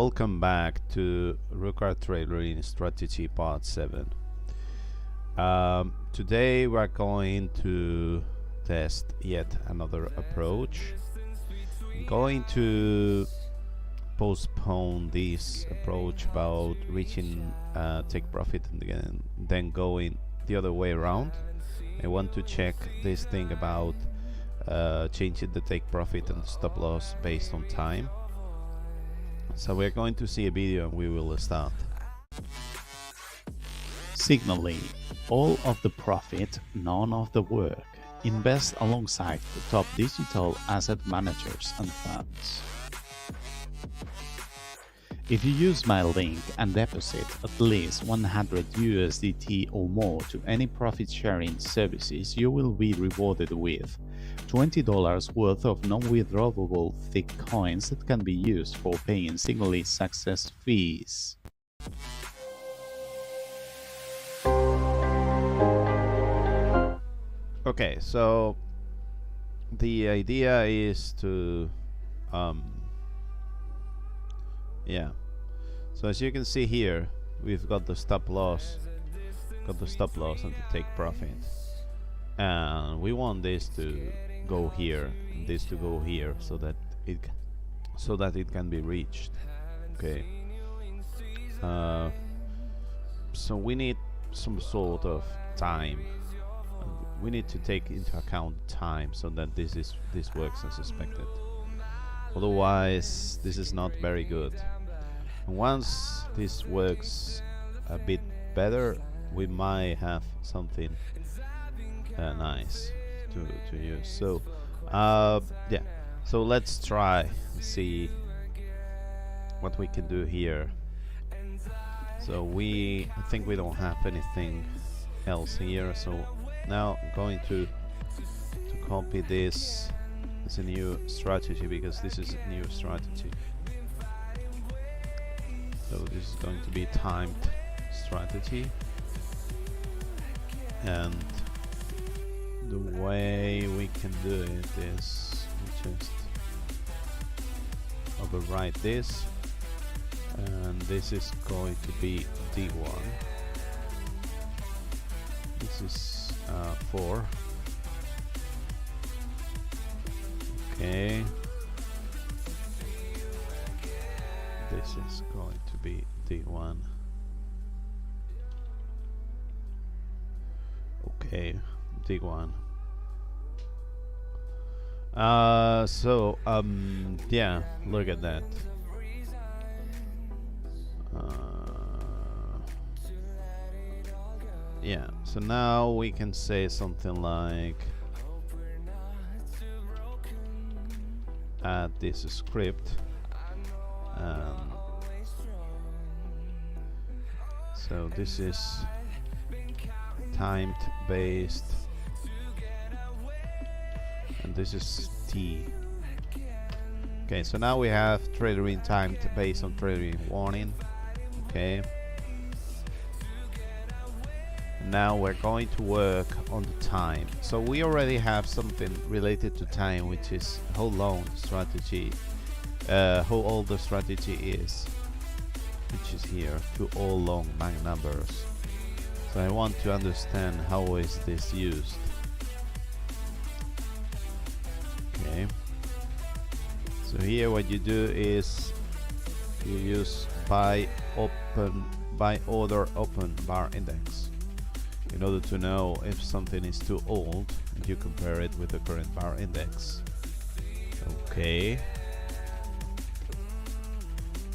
welcome back to Ruckard Trailering Strategy Part 7. Today we're going to test yet another approach. I'm going to postpone this approach about reaching take profit and then going the other way around. I want to check this thing about changing the take profit and stop loss based on time. So we're going to see a video and we will start. Zignaly, all of the profit, none of the work. Invest alongside the top digital asset managers and funds. If you use my link and deposit at least 100 USDT or more to any profit sharing services, you will be rewarded with $20 worth of non-withdrawable thick coins that can be used for paying Zignaly success fees. Okay, so the idea is to so as you can see here, we've got the stop loss and the take profit, and we want this to go here and this to go here so that it can be reached. Okay, so we need some sort of time. We need to take into account time so that this works as expected. Otherwise, this is not very good. And once this works a bit better, we might have something nice to use. So, yeah. So let's try and see what we can do here. So I think we don't have anything else here. So now I'm going to copy this as a new strategy, because this is a new strategy. So this is going to be timed strategy, and the way we can do it is we just overwrite this, and this is going to be D1. This is 4. Okay. This is going to be D1. Okay, D1. Yeah, look at that. Yeah, so now we can say something like add this script. So this is timed based, and this is T. Okay, so now we have trailering timed based on trailering warning. Okay. Now we're going to work on the time. So we already have something related to time, which is how long the strategy, how old the strategy is, which is here, to all long bank numbers. So I want to understand how is this used. Okay. So here what you do is you use by order open bar index in order to know if something is too old, and you compare it with the current bar index. Okay.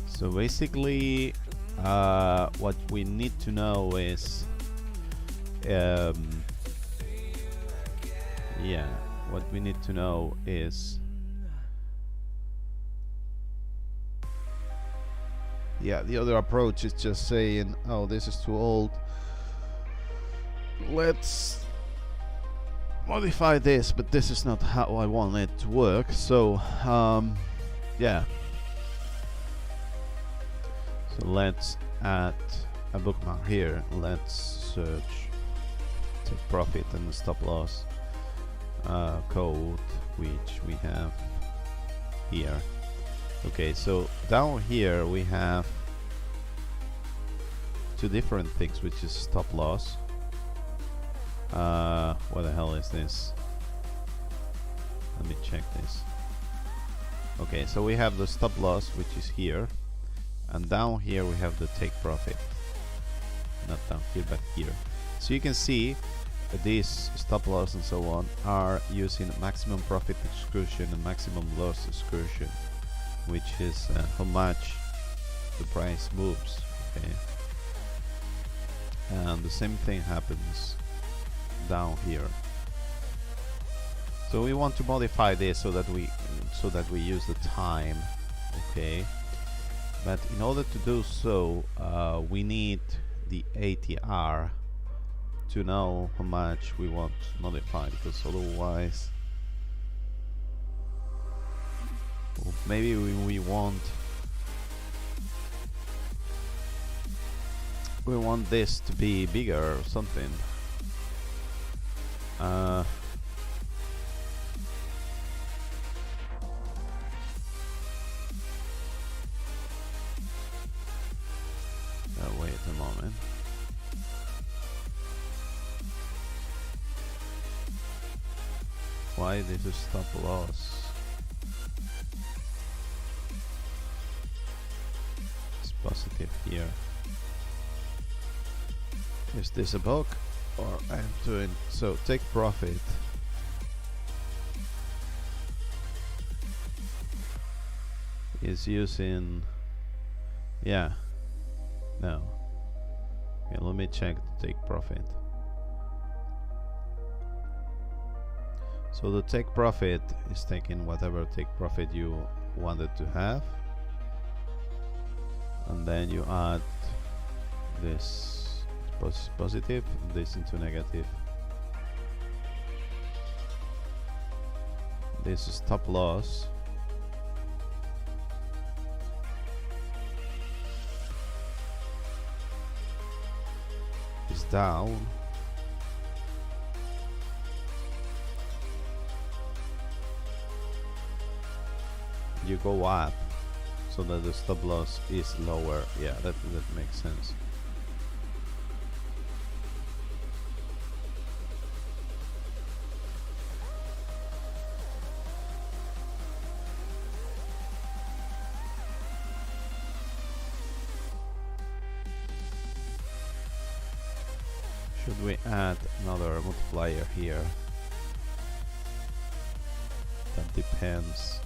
So basically, what we need to know is, what we need to know is, the other approach is just saying, oh, this is too old. Let's modify this, but this is not how I want it to work. So, yeah. So let's add a bookmark here. Let's search take profit and stop loss code, which we have here. Okay, so down here we have two different things, which is stop loss. What the hell is this? Let me check this. Okay, so we have the stop loss, which is here, and down here we have the take profit. Not down here, but here. So you can see these stop loss and so on are using maximum profit exclusion and maximum loss exclusion, which is how much the price moves. Okay, and the same thing happens down here. So we want to modify this so that we use the time. Okay, but in order to do so, we need the ATR to know how much we want to modify, because otherwise, well, maybe we want this to be bigger or something. Wait a moment. Why did you stop loss? It's positive here. Is this a bug or I'm doing so? Take profit is using, yeah, no. Okay, let me check the take profit. So the take profit is taking whatever take profit you wanted to have, and then you add this positive and this into negative. This is stop loss. Is down. You go up so that the stop loss is lower. Yeah, that makes sense. Should we add another multiplier here? That depends.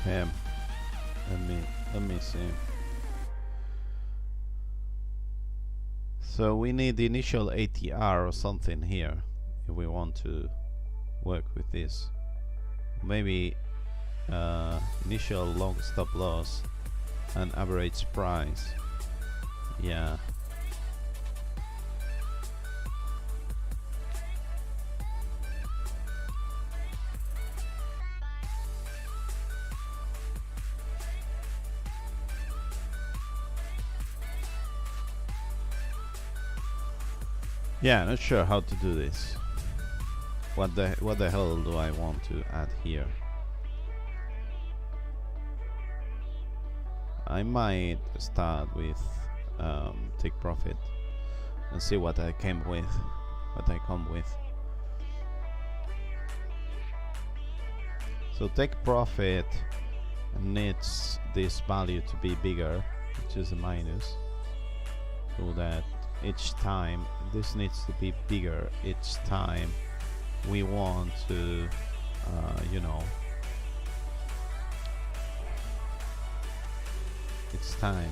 Okay, let me see. So we need the initial ATR or something here if we want to work with this. Maybe initial long stop loss and average price. Yeah. Yeah, not sure how to do this. What the hell do I want to add here? I might start with take profit and see what I come with. So take profit needs this value to be bigger, which is a minus, so that each time this needs to be bigger each time we want to you know, it's time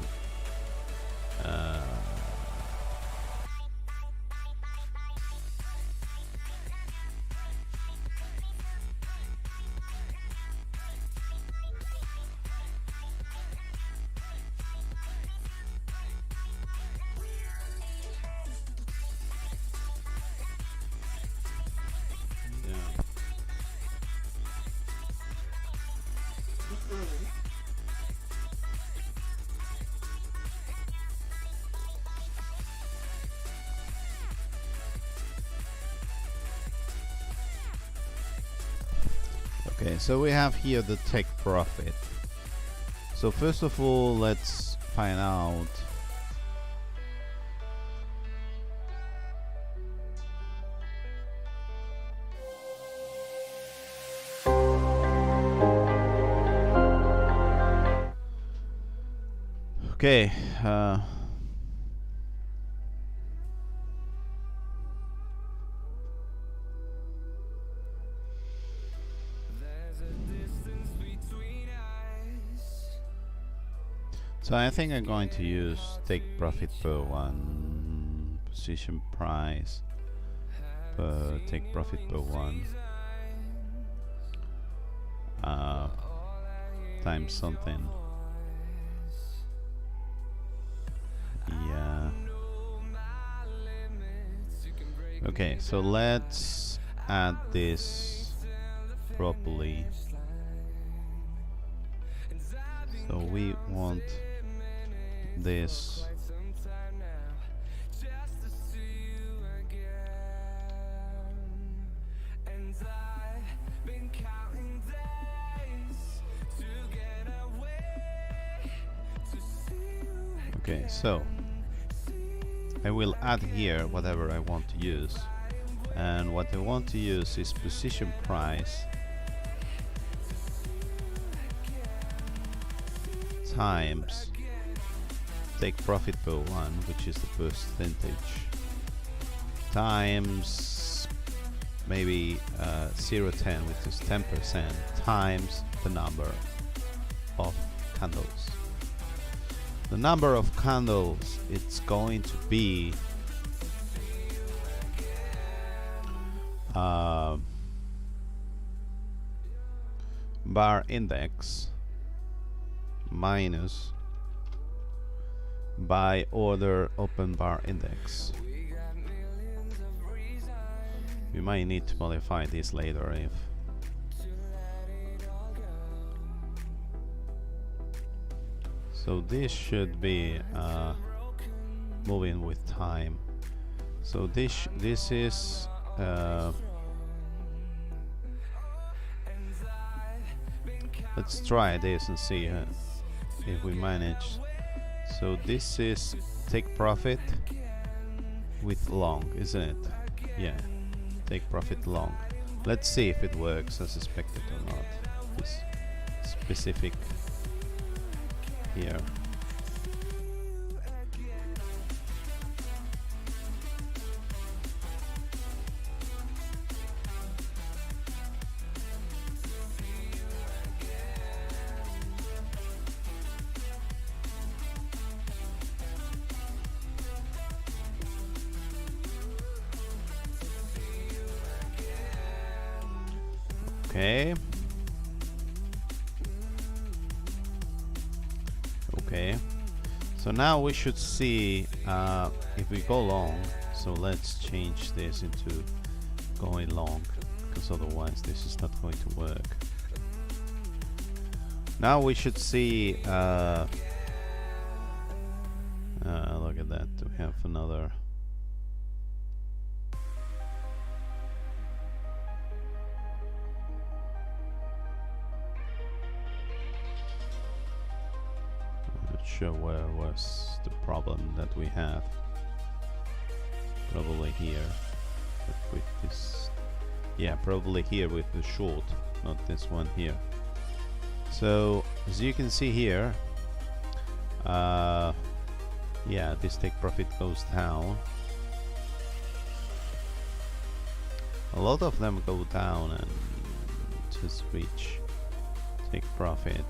Okay, so we have here the take profit. So first of all, let's find out okay, so I think I'm going to use take profit per one, position price per take profit per one, times something. Yeah. Okay, so let's add this properly. So we want this okay, so I will add here whatever I want to use, and what I want to use is position price times take profit per one, which is the percentage, times maybe 0.10, which is 10%, times the number of candles. The number of candles, it's going to be bar index minus by order open bar index. We might need to modify this later if so. This should be moving with time. So this is let's try this and see if we manage. So this is take profit with long, isn't it? Yeah, take profit long. Let's see if it works as expected or not. This specific here. Okay. Okay. So now we should see if we go long. So let's change this into going long, because otherwise this is not going to work. Now we should see look at that, we have another sure where was the problem that we had. Probably here, but with this, yeah, probably here with the short, not this one here. So as you can see here, yeah, this take profit goes down. A lot of them go down and to switch take profit.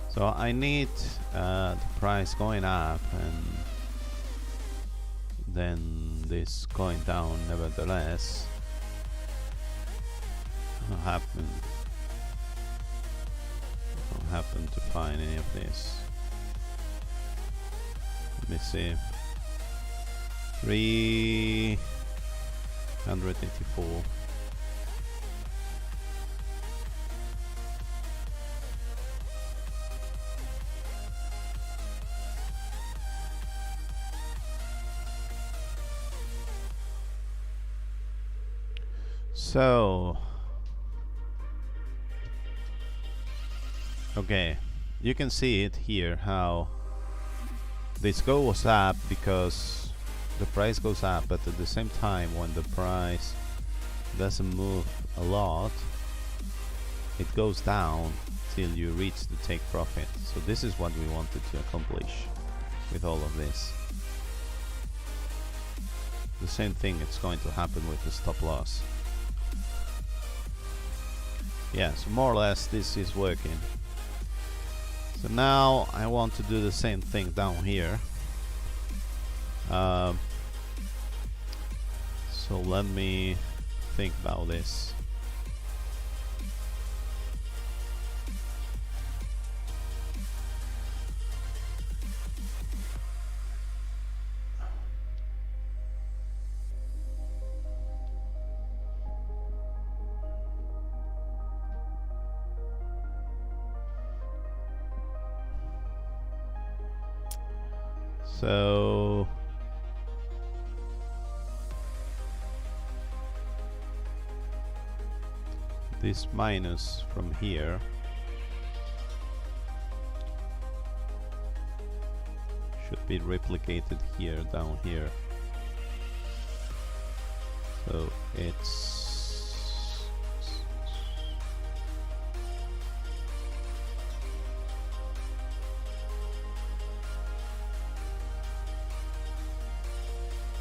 So I need the price going up and then this going down nevertheless. What happened? I don't happen to find any of this. Let me see. 384. So, okay, you can see it here how this goes up because the price goes up, but at the same time when the price doesn't move a lot, it goes down till you reach the take profit. So this is what we wanted to accomplish with all of this. The same thing it's going to happen with the stop loss. Yeah, so more or less this is working. So now I want to do the same thing down here. So let me think about this. So this minus from here should be replicated here, down here. So it's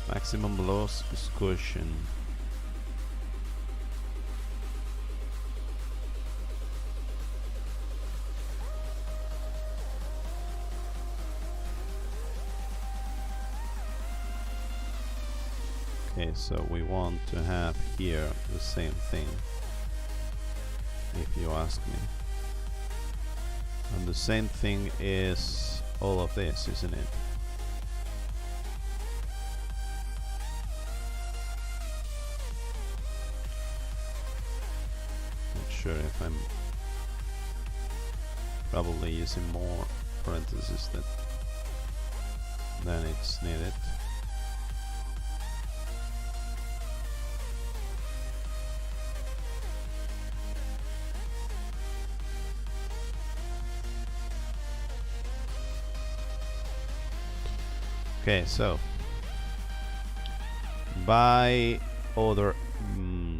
maximum loss excursion. Okay, so we want to have here the same thing, if you ask me. And the same thing is all of this, isn't it? Not sure if I'm probably using more parentheses than it's needed. Okay, so buy order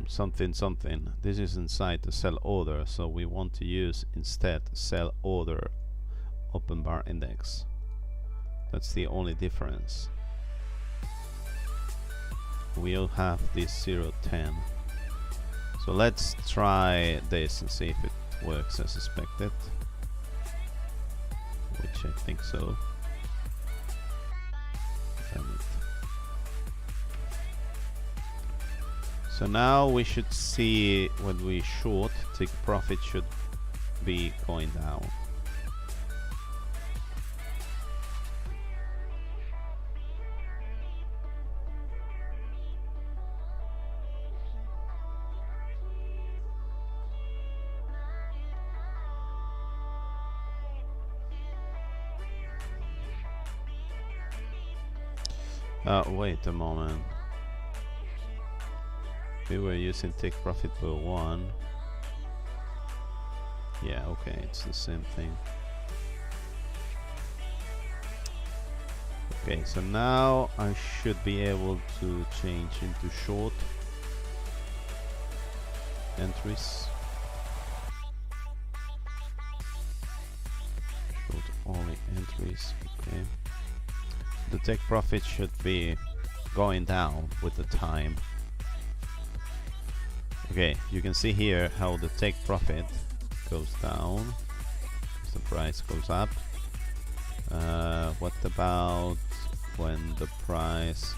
something something. This is inside the sell order, so we want to use instead sell order open bar index. That's the only difference. We'll have this 0.10. So let's try this and see if it works as expected, which I think so. So now we should see when we short, take profit should be going down. Wait a moment. We were using take profit for 1. Yeah, okay, it's the same thing. Okay, so now I should be able to change into short entries. Short only entries, okay. The take profit should be going down with the time. Okay, you can see here how the take profit goes down as the price goes up. What about when the price...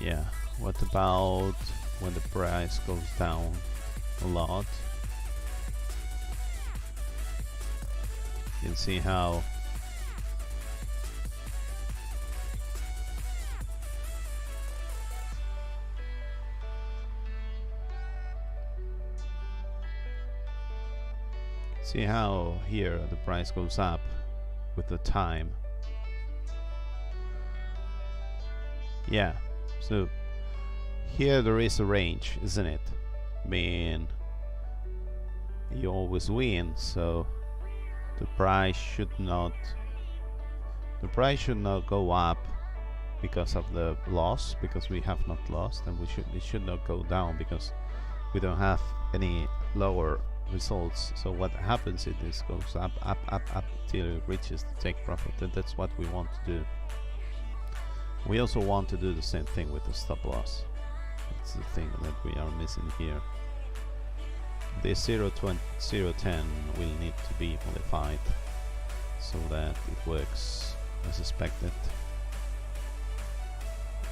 Yeah, what about when the price goes down a lot? You can see how here the price goes up with the time. Yeah, So here there is a range, isn't it? I mean, you always win, so the price should not go up because of the loss, because we have not lost, and it should not go down because we don't have any lower results. So what happens is this goes up, up, up, up till it reaches the take profit, and that's what we want to do. We also want to do the same thing with the stop loss. That's the thing that we are missing here. The 0.10 will need to be modified so that it works as expected.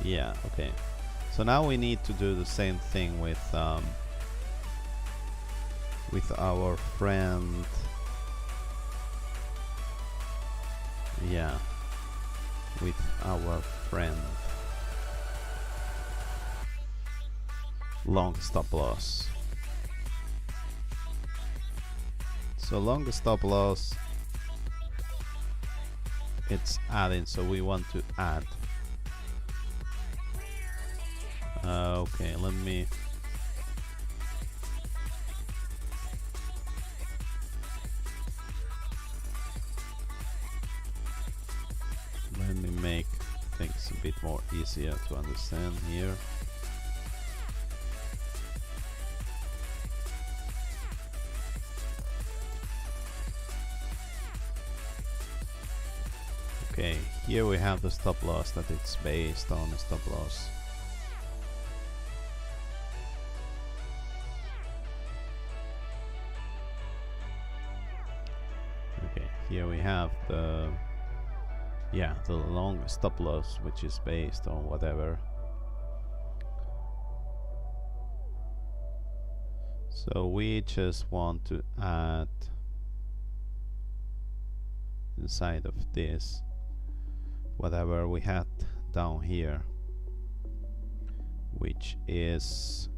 Yeah, okay. So now we need to do the same thing with our friend. Yeah, with our friend long stop loss. So long stop loss, it's adding, so we want to add. Okay, let me make things a bit more easier to understand here. Okay, here we have the stop loss that it's based on a stop loss. Okay, here we have the long stop loss, which is based on whatever. So we just want to add inside of this whatever we had down here, which is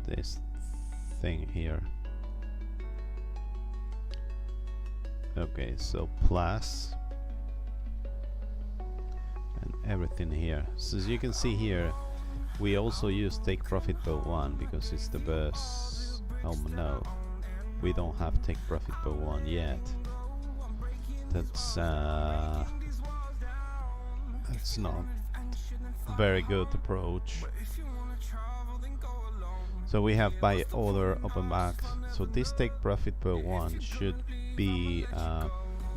this thing here. Okay, so plus and everything here. So as you can see here, we also use take profit per one because it's the best. Oh no, we don't have take profit per one yet. That's not a very good approach. So we have buy order open back. So this take profit per one should be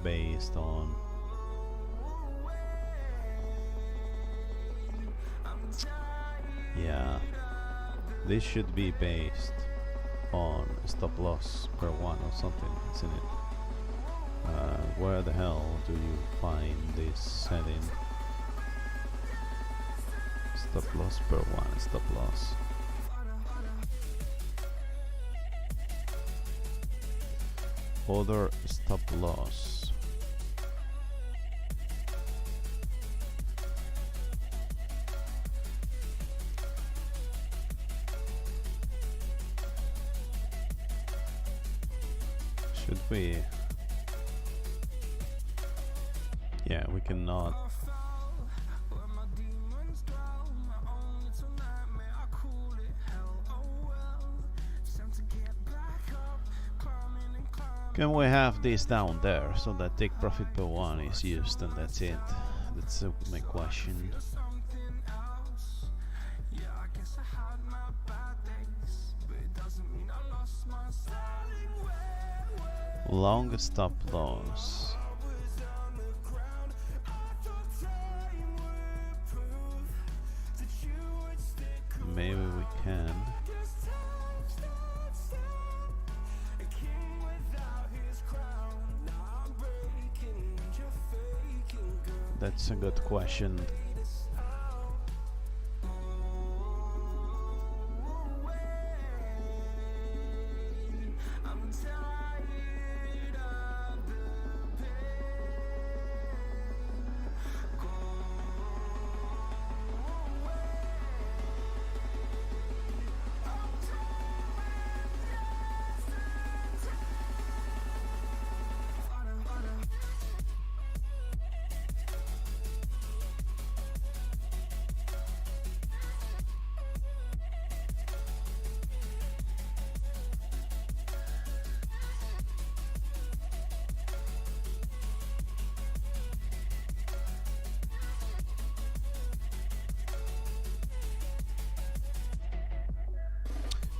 based on this should be based on stop loss per one or something, isn't it? Where the hell do you find this setting? Stop loss per one, stop loss. Order stop loss. Should we? Yeah, we cannot. Can we have this down there so that take profit per one is used and that's it? That's my question. Long stop loss. Maybe we can. That's a good question.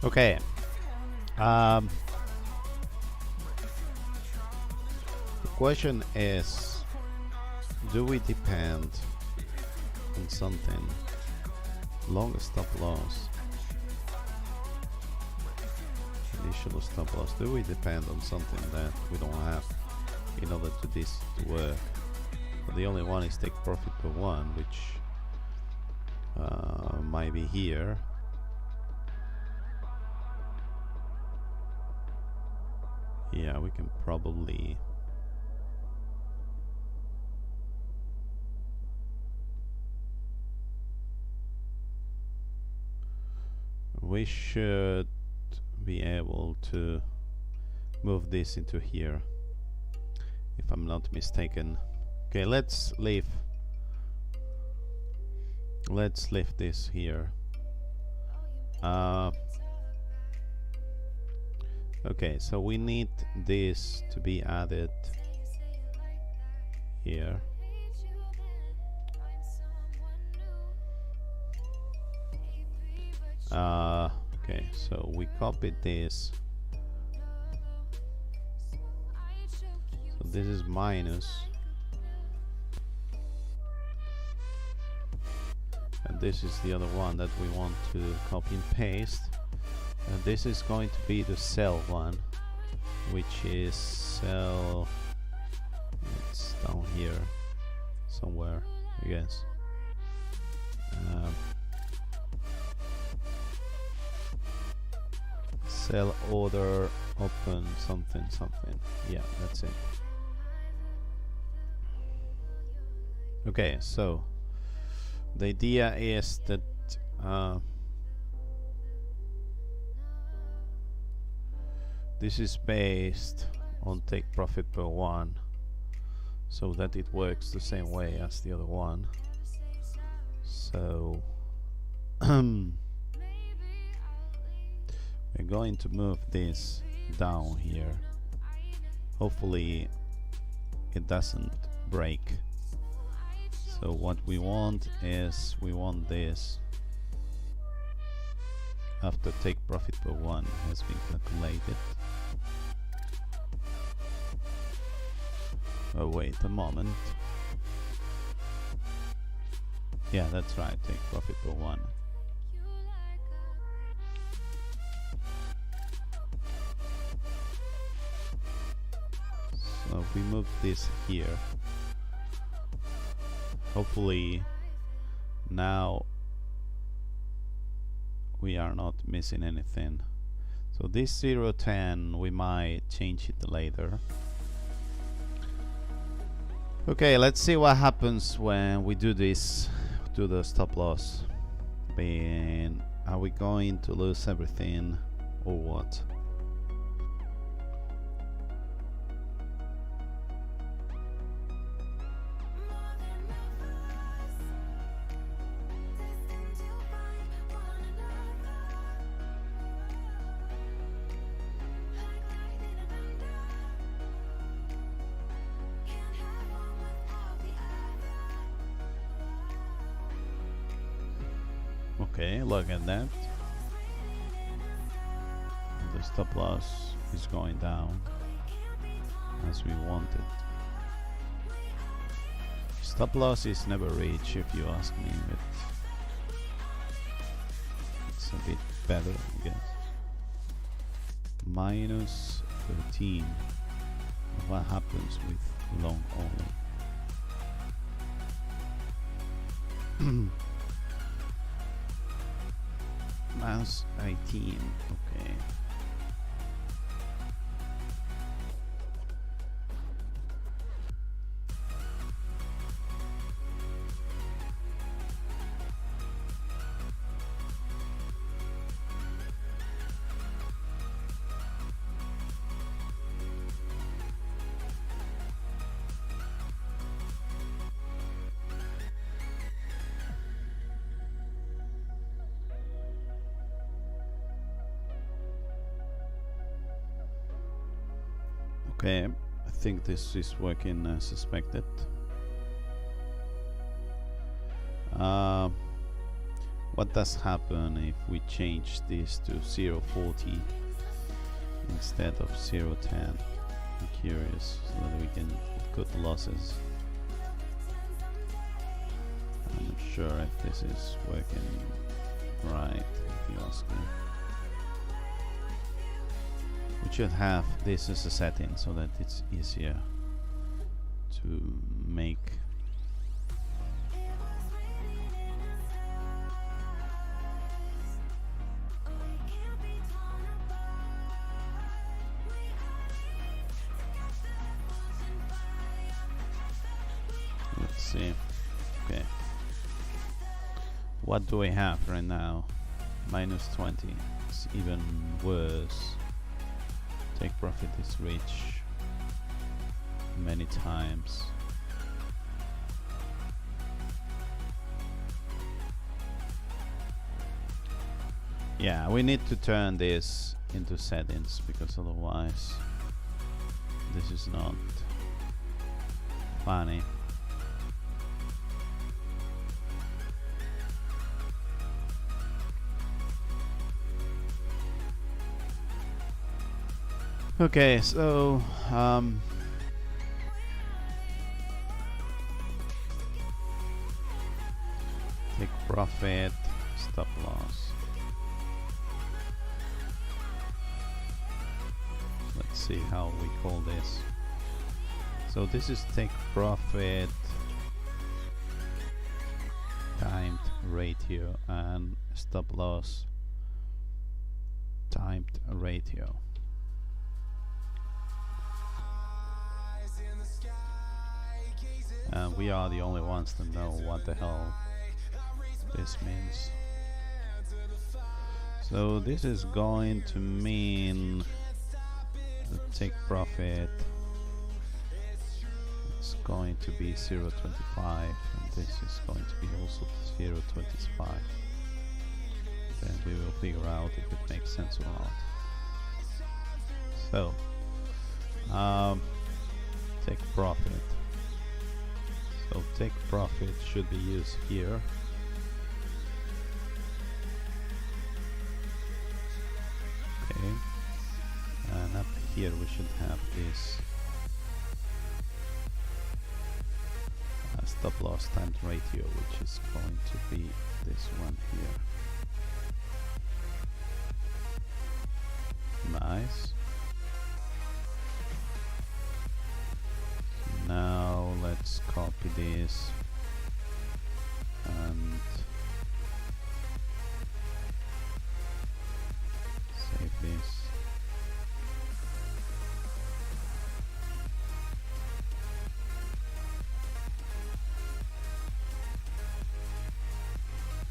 Okay. The question is, do we depend on something? Long stop loss, initial stop loss. Do we depend on something that we don't have in order to this to work? But the only one is take profit per one, which might be here. Yeah, we can probably we should be able to move this into here, if I'm not mistaken. Okay, let's leave this here. Okay, so we need this to be added here. Okay, so we copy this. So this is minus, and this is the other one that we want to copy and paste. And this is going to be the sell one, which is sell. It's down here somewhere, I guess. Sell order open something. Yeah, that's it. Okay, so the idea is that this is based on take profit per one, so that it works the same way as the other one. So we're going to move this down here. Hopefully it doesn't break. So what we want is, we want this after take profit per one has been calculated. Oh, wait a moment. Yeah, that's right, take profit per one. So we move this here. Hopefully now we are not missing anything. So this 0.10 we might change it later. Okay, let's see what happens when we do this to the stop loss. Are we going to lose everything or what? Okay, look at that. The stop loss is going down as we wanted. Stop loss is never reached, if you ask me, but it's a bit better, I guess. Minus 13. What happens with long only? Minus 18, okay. Okay, I think this is working as expected. what does happen if we change this to 0.40 instead of 0.10? I'm curious, so that we can cut the losses. I'm not sure if this is working right, if you ask me. We should have this as a setting so that it's easier to make. Let's see. Okay. What do we have right now? Minus 20. It's even worse. Take profit is reached many times. Yeah, we need to turn this into settings, because otherwise this is not funny. Okay, so take profit, stop loss. Let's see how we call this. So this is take profit timed ratio and stop loss timed ratio. And we are the only ones that know what the hell this means. So this is going to mean the take profit is going to be 0.25, and this is going to be also 0.25. Then we will figure out if it makes sense or not. So take profit. So take profit should be used here. Okay, and up here we should have this stop loss times ratio, which is going to be this one here. Nice. Now let's copy this and save this.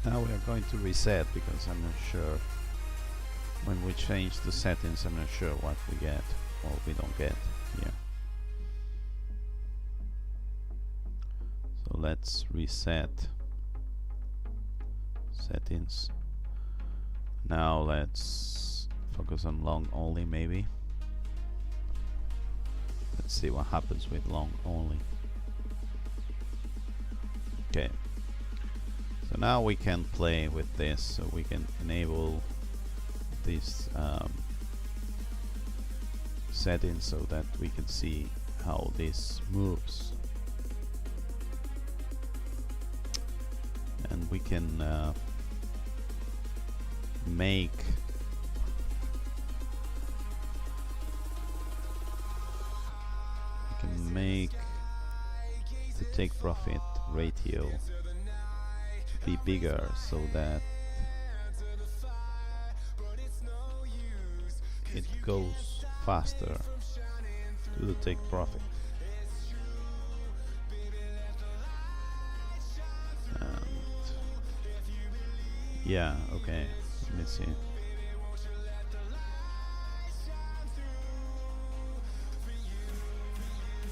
Now we are going to reset, because I'm not sure when we change the settings, I'm not sure what we get or we don't get here. So let's reset settings. Now let's focus on long only, maybe. Let's see what happens with long only. Okay. So now we can play with this, so we can enable these settings so that we can see how this moves. And we can make the take profit ratio to be bigger, so that it goes faster to the take profit. Yeah, okay, let me see.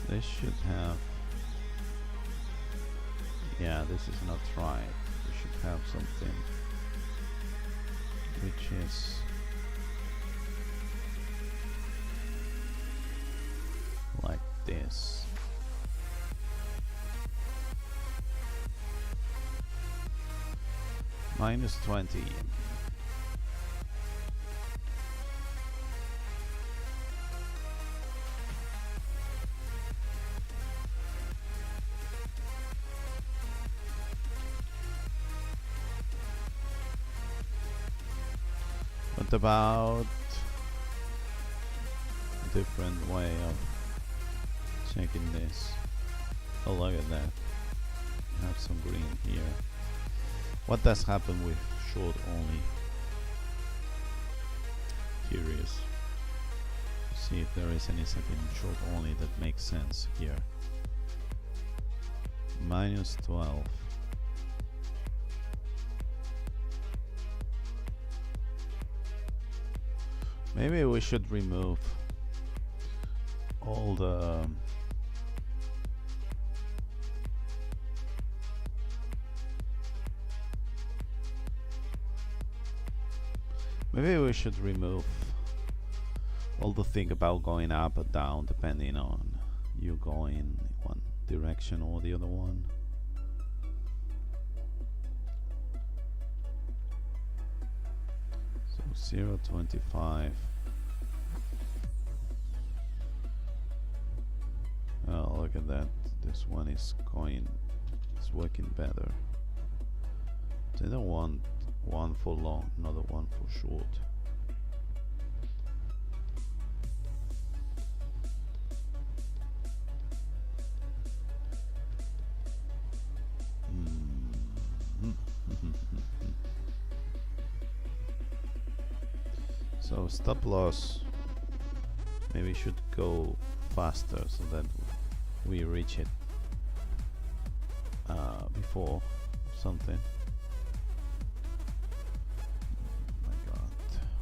This should have, yeah, this is not right. We should have something which is like this. minus 20. What about a different way of checking this? Oh, look at that. We have some green here. What does happen with short only? Curious. See if there is any setting in short only that makes sense here. Minus 12. Maybe we should remove all the thing about going up or down depending on you going in one direction or the other one. So 0.25. Oh, look at that. This one is working better. So I don't want one for long, another one for short. So stop loss maybe should go faster so that we reach it before something. Oh my god.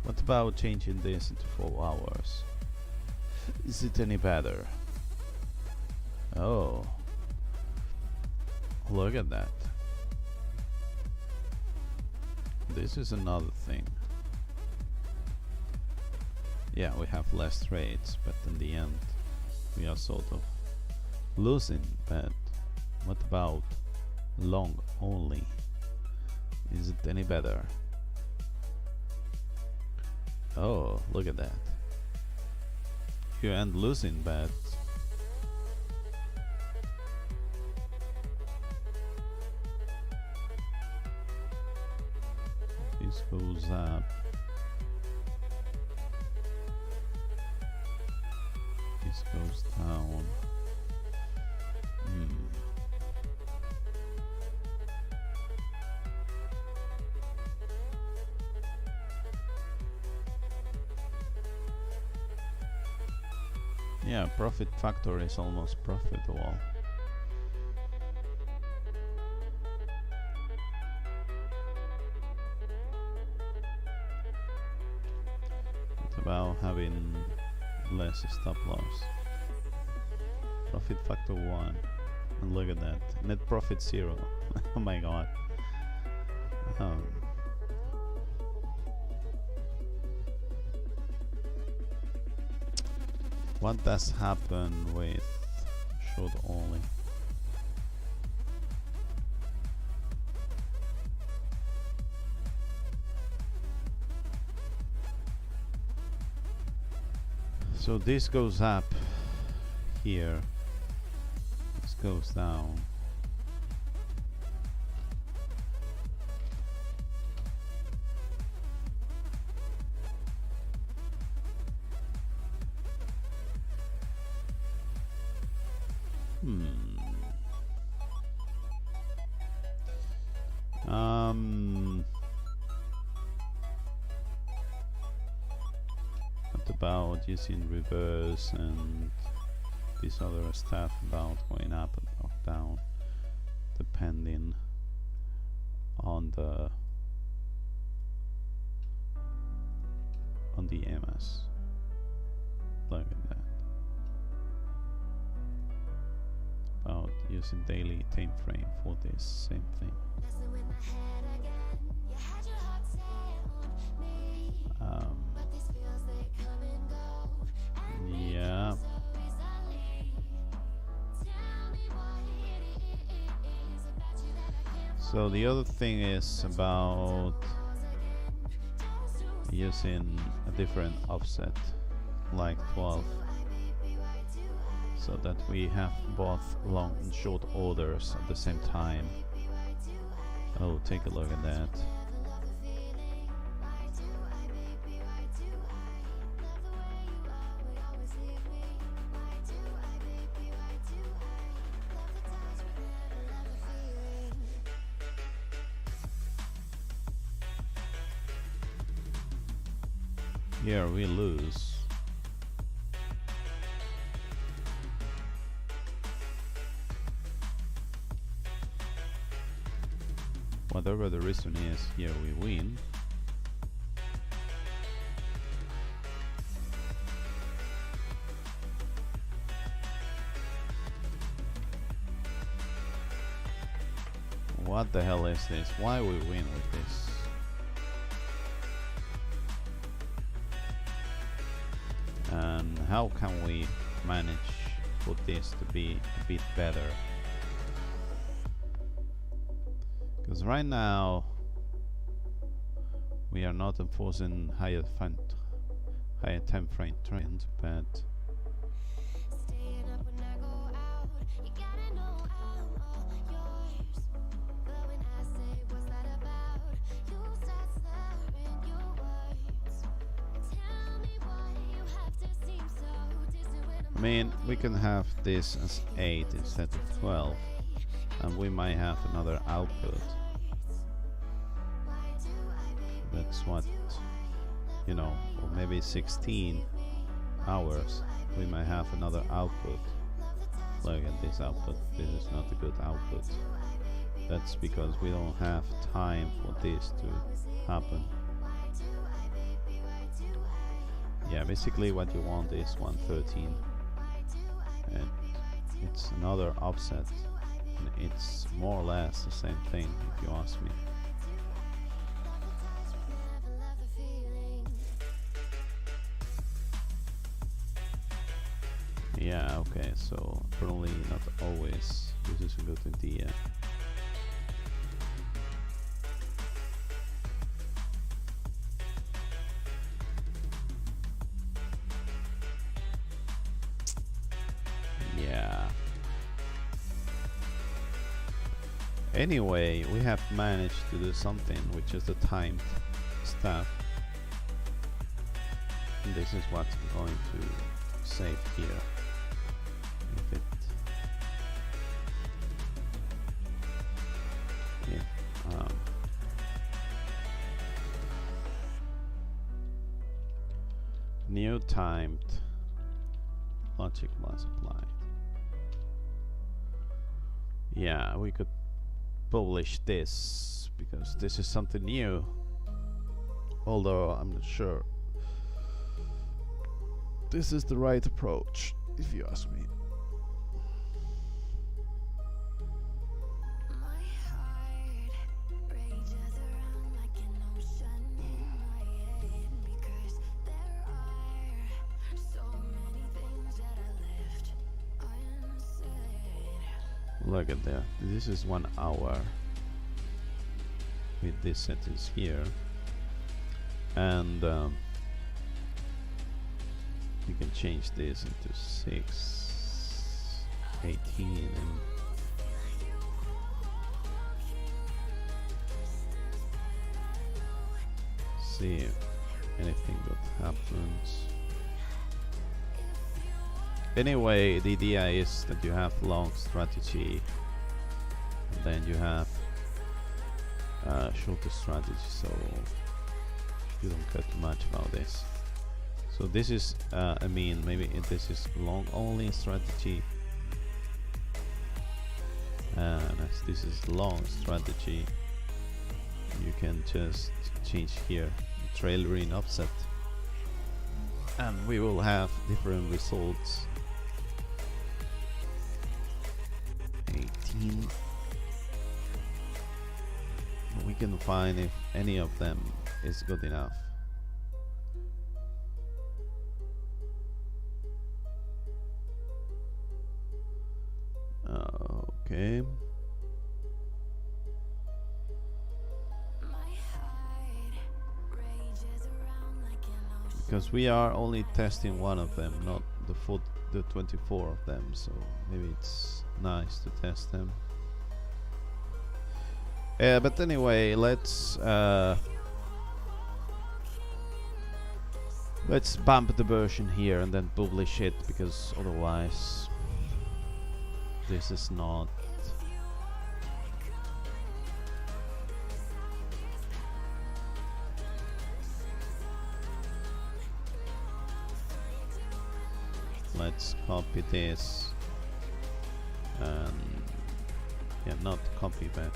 What about changing this into 4 hours? Is it any better? Oh, look at that. This is another thing. Yeah, we have less trades, but in the end we are sort of losing. But what about long only? Is it any better? Oh, look at that. You end losing, but this goes up. This goes down. Yeah, profit factor is almost profitable. What about having less stop loss? Profit factor 1. And look at that. Net profit 0. Oh my god. What does happen with short only? So this goes up here. This goes down. What about using reverse and this other stuff about going up or down depending on the MS? Look at that. About using daily time frame for this same thing. Yeah. So the other thing is about using a different offset, like 12, so that we have both long and short orders at the same time. Oh, take a look at that. Here we lose. Whatever the reason is, here we win. What the hell is this? Why we win with this? And how can we manage for this to be a bit better? Because right now we are not enforcing higher time frame trend, but I mean, we can have this as 8 instead of 12, and we might have another output. That's what, you know, or maybe 16 hours, we might have another output. Look at this output, this is not a good output. That's because we don't have time for this to happen. Yeah, basically what you want is 113. And it's another offset, and it's more or less the same thing if you ask me. Yeah, okay, so probably not always this is a good idea. Anyway, we have managed to do something which is the timed stuff. And this is what I'm going to save here. If it new timed logic multiplied. Yeah, we could publish this because this is something new, although I'm not sure this is the right approach, if you ask me. Look at that, this is 1 hour with this sentence here, and you can change this into 6, 18, and see if anything that happens. Anyway, the idea is that you have long strategy, and then you have shorter strategy, so you don't care too much about this. So this is, I mean, maybe this is long only strategy, and as this is long strategy, you can just change here the trailering offset, and we will have different results. 18. We can find if any of them is good enough. Okay. because we are only testing one of them, not the 24 of them, so maybe it's nice to test them. But anyway, let's bump the version here and then publish it, because otherwise this is not let's copy this and yeah, not copy but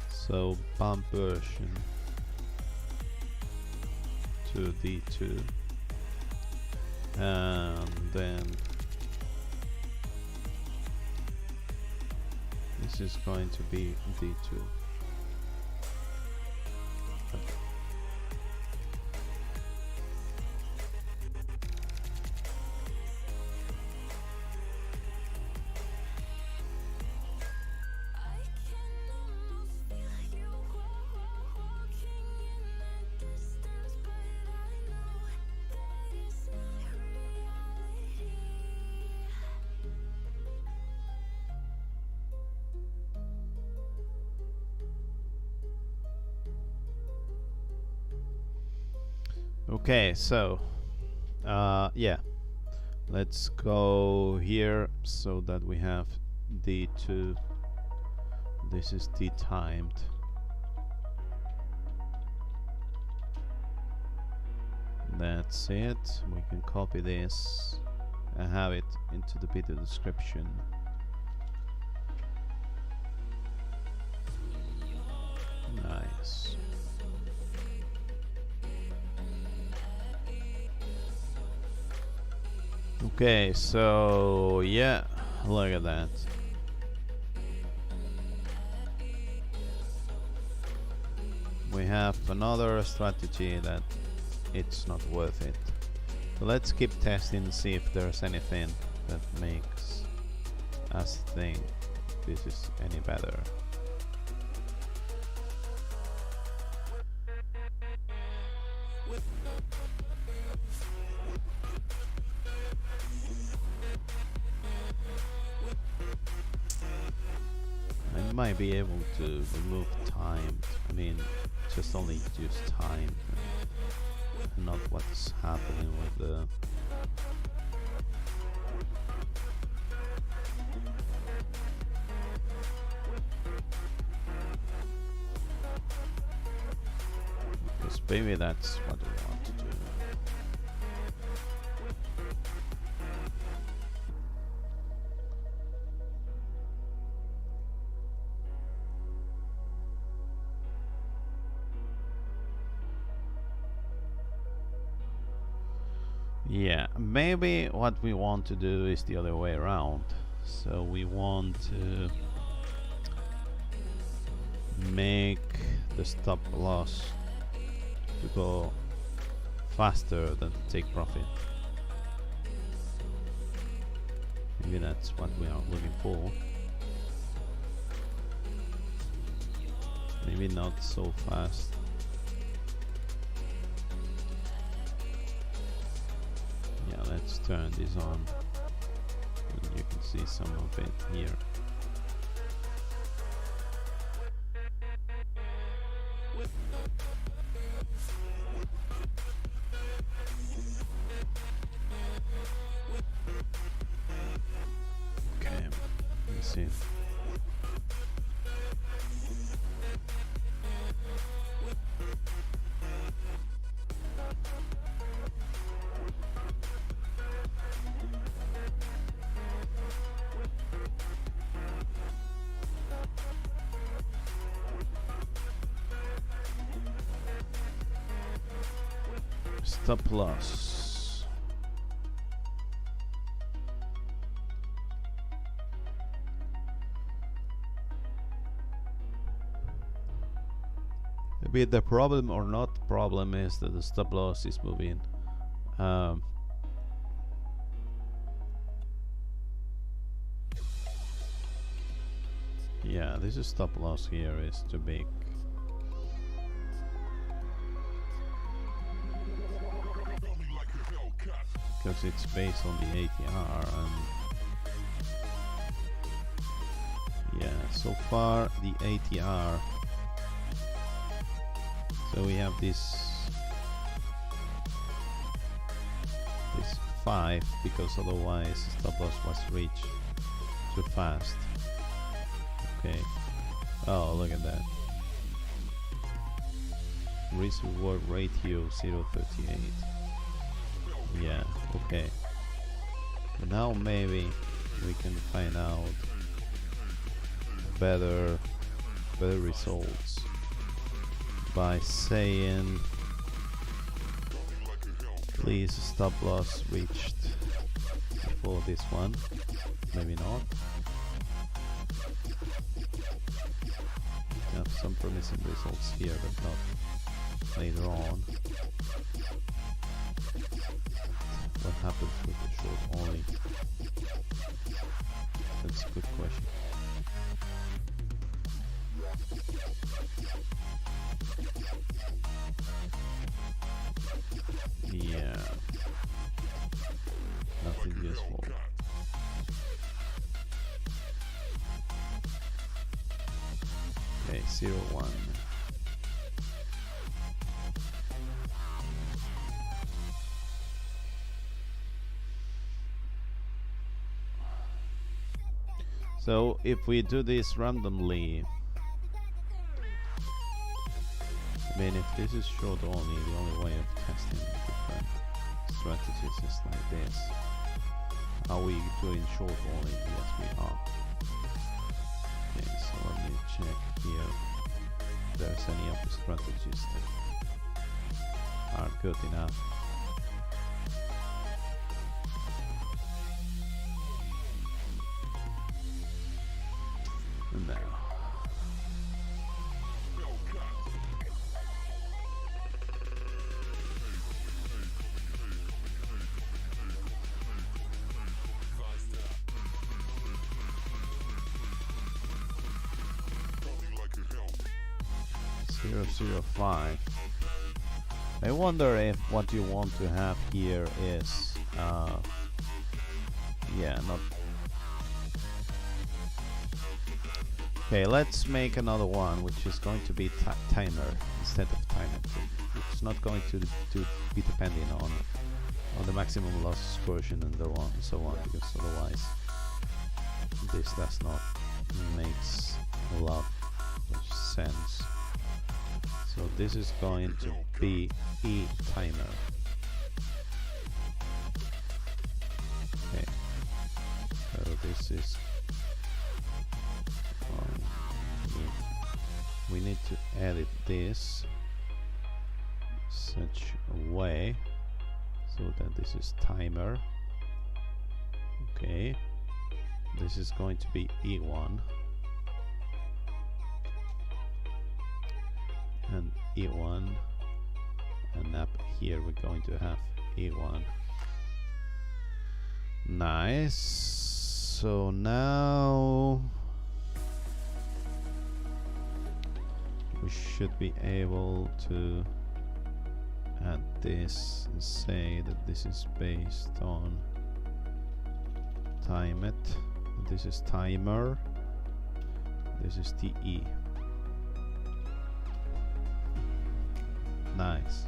so bump version to D2 and then this is going to be D2. Okay, so yeah, let's go here so that we have D2. This is D-timed. That's it. We can copy this and have it into the video description. Nice. Okay, so yeah, look at that. We have another strategy that it's not worth it. So let's keep testing and see if there's anything that makes us think this is any better. I might be able to remove time, I mean just only use time and not what's happening with the because maybe that's what we want to do. Yeah, maybe what we want to do is the other way around. So we want to make the stop loss to go faster than to take profit. Maybe that's what we are looking for. Maybe not so fast. Yeah, let's turn this on. And you can see some of it here. Okay, let's see. Stop loss. Maybe the problem or not problem is that the stop loss is moving. Yeah, this is stop loss here is too big. Because it's based on the ATR and yeah, so far the ATR. So we have this 5 because otherwise stop loss was reached too fast. Okay. Oh, look at that. Risk reward ratio 0.38. Yeah, okay. But now maybe we can find out better results by saying please stop loss reached for this one. Maybe not. We have some promising results here, but not later on. What happens with the short only? That's a good question. Yeah, nothing useful. Okay, 0.1. So if we do this randomly, I mean, if this is short only, the only way of testing different strategies is like this. Are we doing short only? Yes, we are. Okay, so let me check here if there's any of the strategies that are good enough. No. 0.05. I wonder if what you want to have here is yeah, not. Okay, let's make another one which is going to be timer instead of timer. It's not going to be depending on the maximum loss coercion and so on, because otherwise this does not makes a lot of sense. So this is going to be a timer. Okay, so this is we need to edit this such a way so that this is timer. Okay, this is going to be E1 and E1, and up here we're going to have E1. Nice. So now we should be able to add this and say that this is based on time it. This is timer. This is TE. Nice.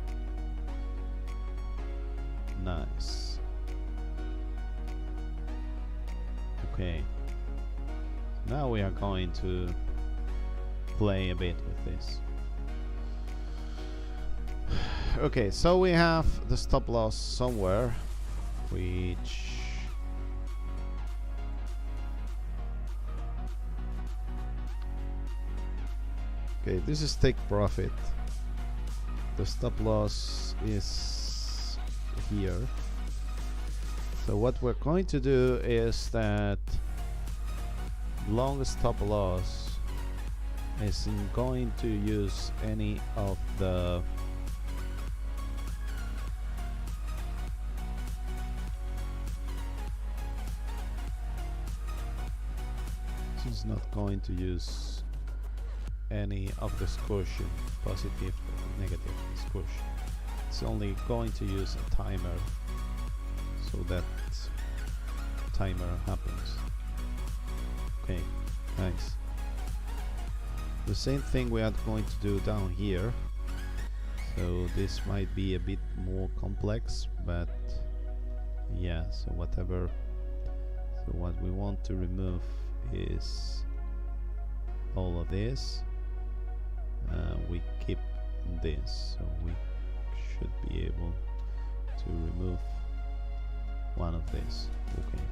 Nice. Okay. Now we are going to play a bit with this. Okay, so we have the stop loss somewhere, which okay, this is take profit. The stop loss is here. So what we're going to do is that long stop loss isn't going to use any of the is not going to use any of the excursion, positive or negative excursion. It's only going to use a timer, so that timer happens. Okay, nice. The same thing we are going to do down here. So this might be a bit more complex, but yeah, so whatever. So what we want to remove is all of this. We keep this, so we should be able to remove one of these. Okay.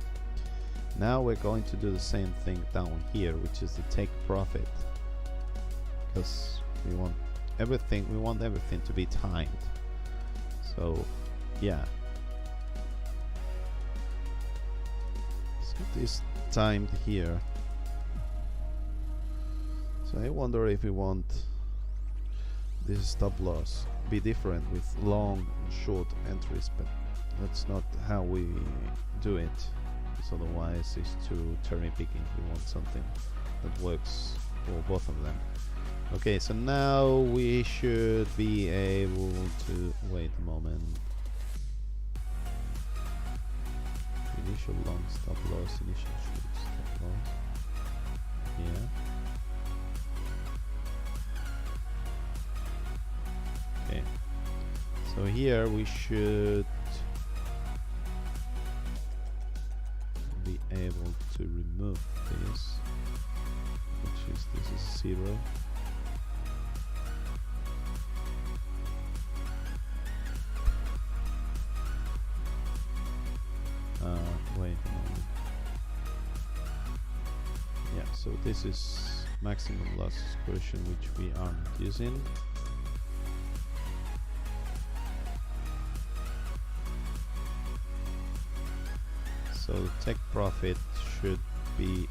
Now we're going to do the same thing down here, which is the take profit, because we want everything to be timed. So yeah, so this timed here. So I wonder if we want this stop loss be different with long and short entries, but that's not how we do it, because otherwise it's too cherry picking. We want something that works for both of them. Okay, so now we should be able to wait a moment. Initial long stop loss, initial short stop loss. Yeah. Okay. So here we should be able to remove this, which is this is 0. Wait a moment. Yeah, so this is maximum loss excursion, which we aren't using. So the take profit should be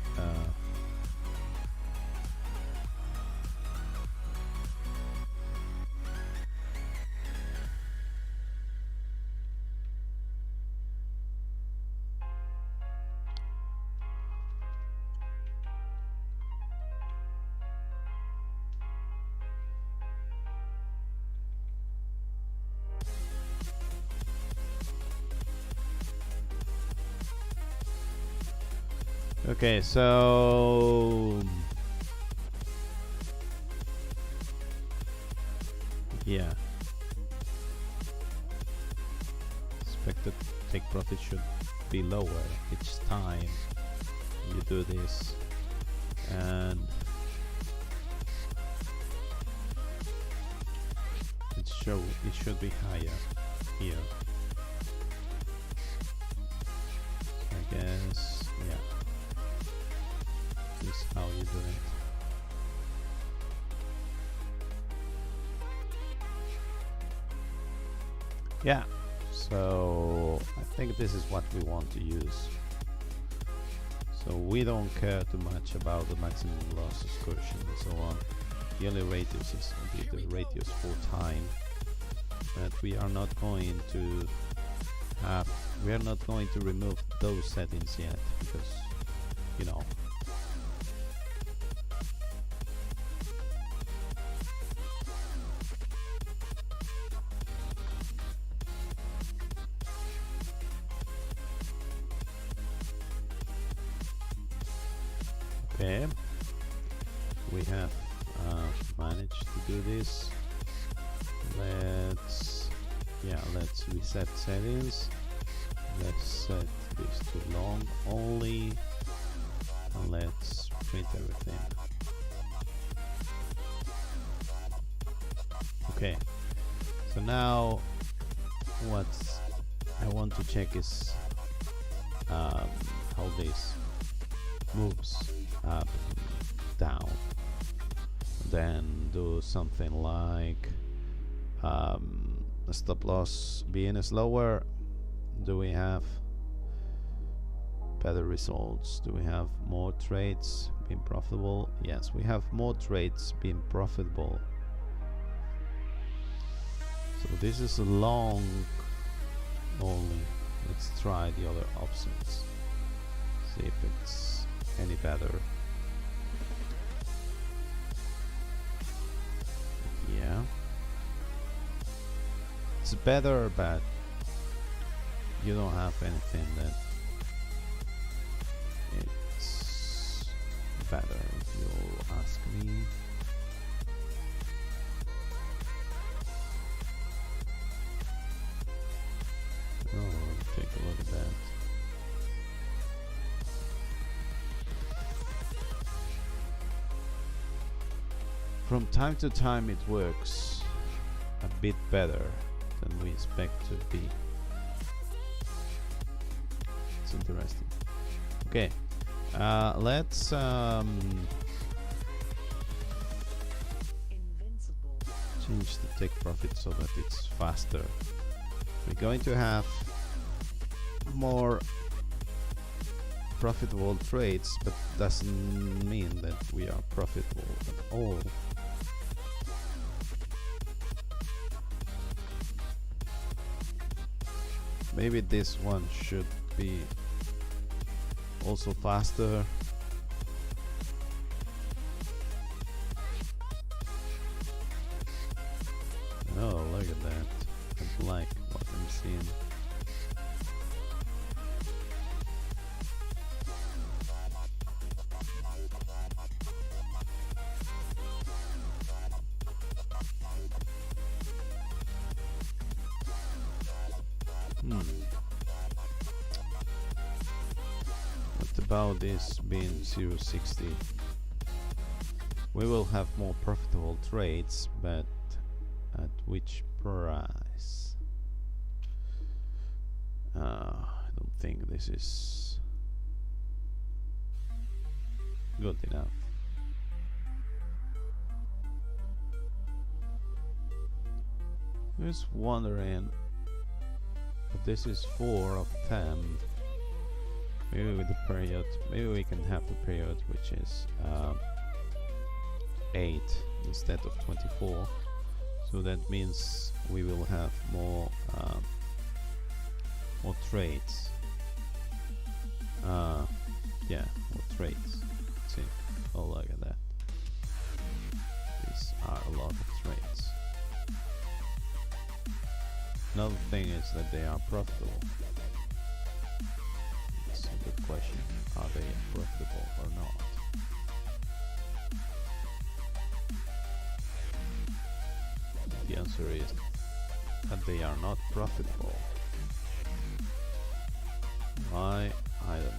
okay, so yeah, expected take profit should be lower each time you do this, and it should be higher here, I guess. Yeah, this is how you do it. Yeah, so I think this is what we want to use. So we don't care too much about the maximum loss excursion and so on. The only radius is indeed the radius for time, but we are not going to remove those settings yet, because, you know, okay, we have managed to do this. Let's reset settings. Let's set this to long only, and let's print everything. Okay, so now what I want to check is how this moves up, down. Then do something like a stop loss being slower. Do we have better results? Do we have more trades being profitable? Yes, we have more trades being profitable. So this is a long only. Let's try the other options, see if it's any better. Yeah. It's better, but you don't have anything that it's better if you ask me. Oh, take a look at that. From time to time it works a bit better than we expect to be. It's interesting. Okay, let's change the take profit so that it's faster. We're going to have more profitable trades, but doesn't mean that we are profitable at all. Maybe this one should be also faster. Oh, look at that. I like what I'm seeing. What about this being 0.60? We will have more profitable trades, but at which price? I don't think this is good enough. Just wondering, but this is 4 of 10. Maybe with the period, maybe we can have the period which is 8 instead of 24. So that means we will have more trades. Yeah, more trades. See, oh look at that. These are a lot of trades. Another thing is that they are profitable. It's a good question. Are they profitable or not? The answer is that they are not profitable. Why? I don't know.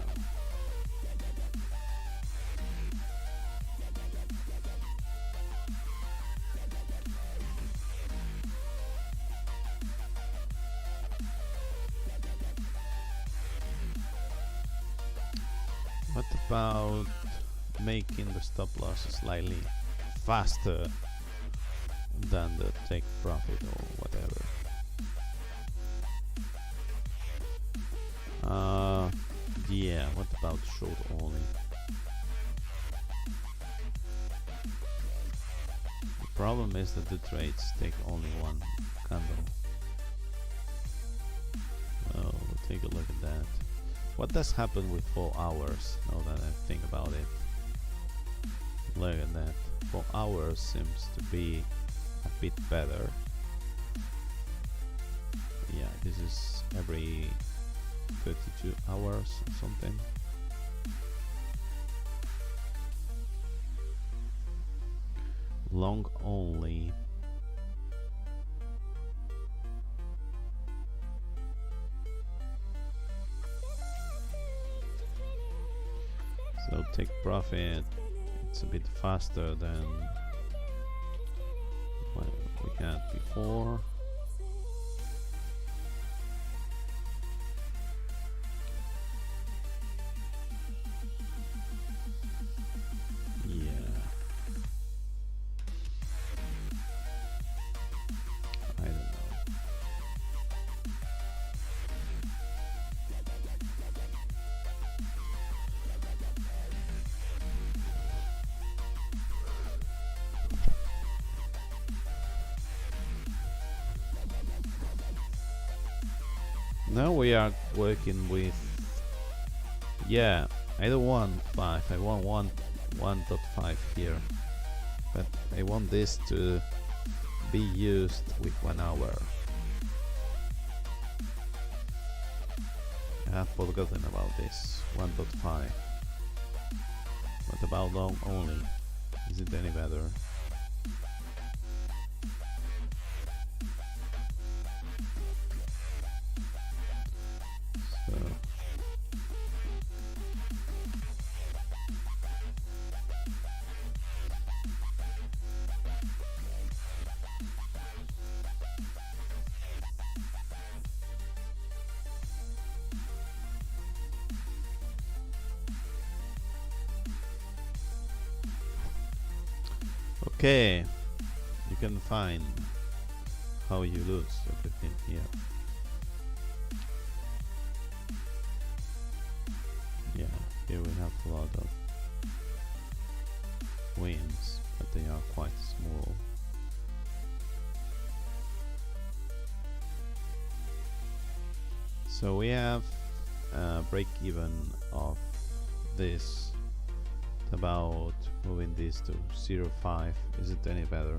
What about making the stop loss slightly faster than the take profit or whatever? Yeah, what about short only? The problem is that the trades take only one candle. Oh, take a look at that. What does happen with 4 hours, now that I think about it? Look at that. 4 hours seems to be a bit better. Yeah, this is every 32 hours or something. Long only. So take profit, it's a bit faster than what we had before. Now we are working with, yeah, I don't want 5, I want 1.5 here, but I want this to be used with 1 hour. I have forgotten about this 1.5. What about long only? Is it any better? So okay, you can find how you lose everything here. Yeah, here we have a lot of wins, but they are quite small. So we have a break even of this about moving this to 0.5. Is it any better?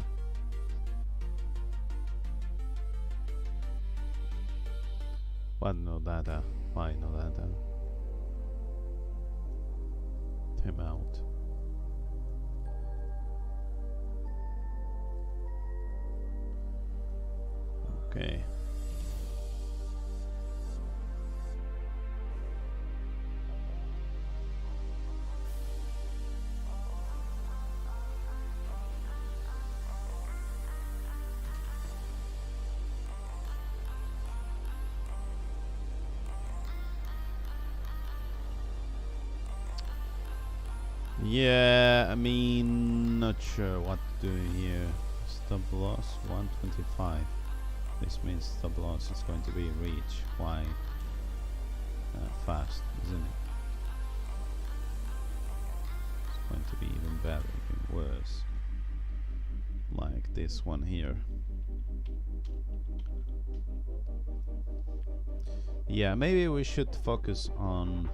What? No data? Why no data? Time out. Okay. Yeah, I mean, not sure what to do here. Stop loss 125. This means stop loss is going to be reached quite fast, isn't it? It's going to be even better, even worse. Like this one here. Yeah, maybe we should focus on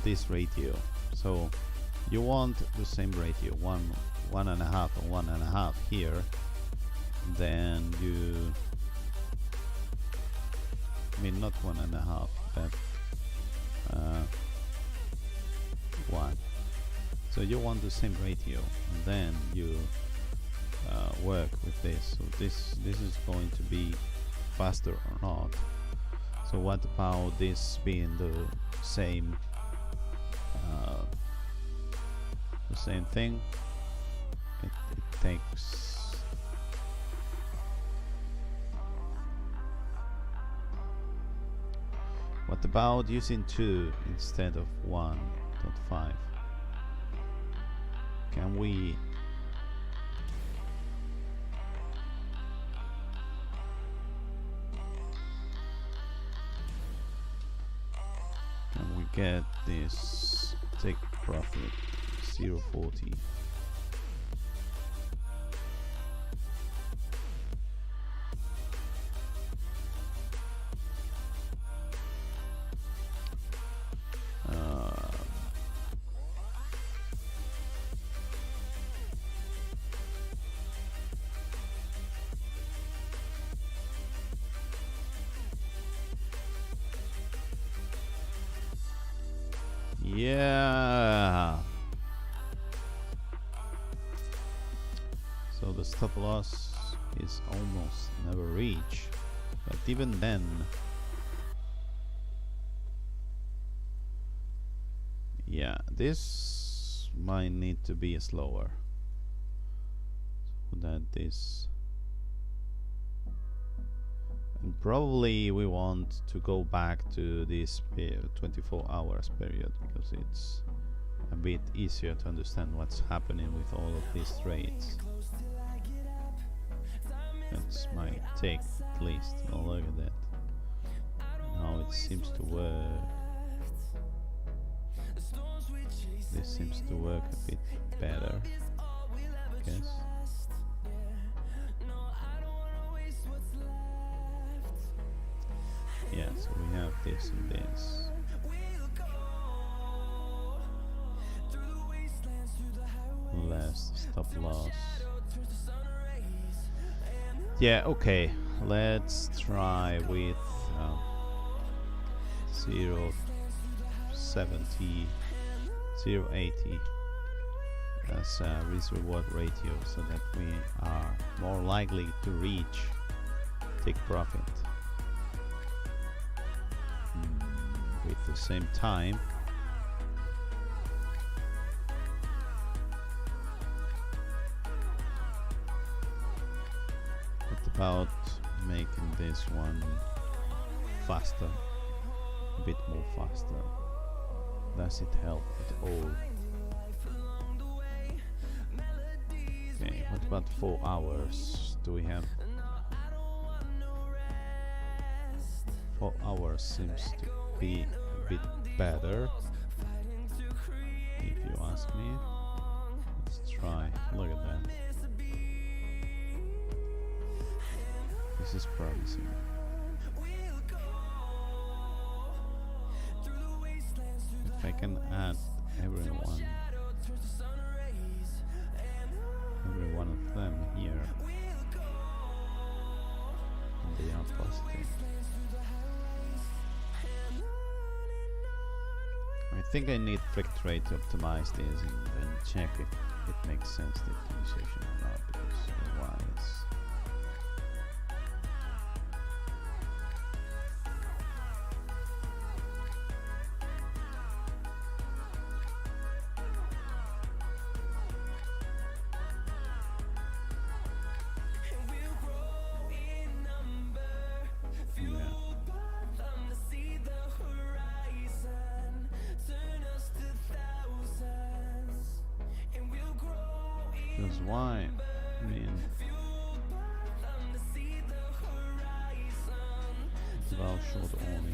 this ratio. So you want the same ratio, 1.5 and 1.5 here. Then you, I mean not 1.5, but 1. So you want the same ratio, and then you work with this. So this is going to be faster or not. So what about this being the same thing? It takes what about using 2 instead of 1.5? Can we get this take profit 0.40? Yeah. So the stop loss is almost never reached, but even then, yeah, this might need to be slower so that this, and probably we want to go back to this 24 hours period, because it's a bit easier to understand what's happening with all of these trades. That might take at least a look at that. Now it seems to work. This seems to work a bit better, I guess. Yeah, so we have this and this. Less stop loss. Yeah, okay. Let's try with 0.70, 0.80 as a risk reward ratio, so that we are more likely to reach take profit with the same time. What about making this one faster, a bit more faster? Does it help at all? Okay, what about 4 hours? Do we have 4 hours? Seems to be a bit better, if you ask me. Let's try. Look at that. This is promising. If I can add every one of them here, and they are positive. I think I need flick trade to optimize this and then check if it makes sense, the optimization or not, because otherwise because why? I mean, it's about short only.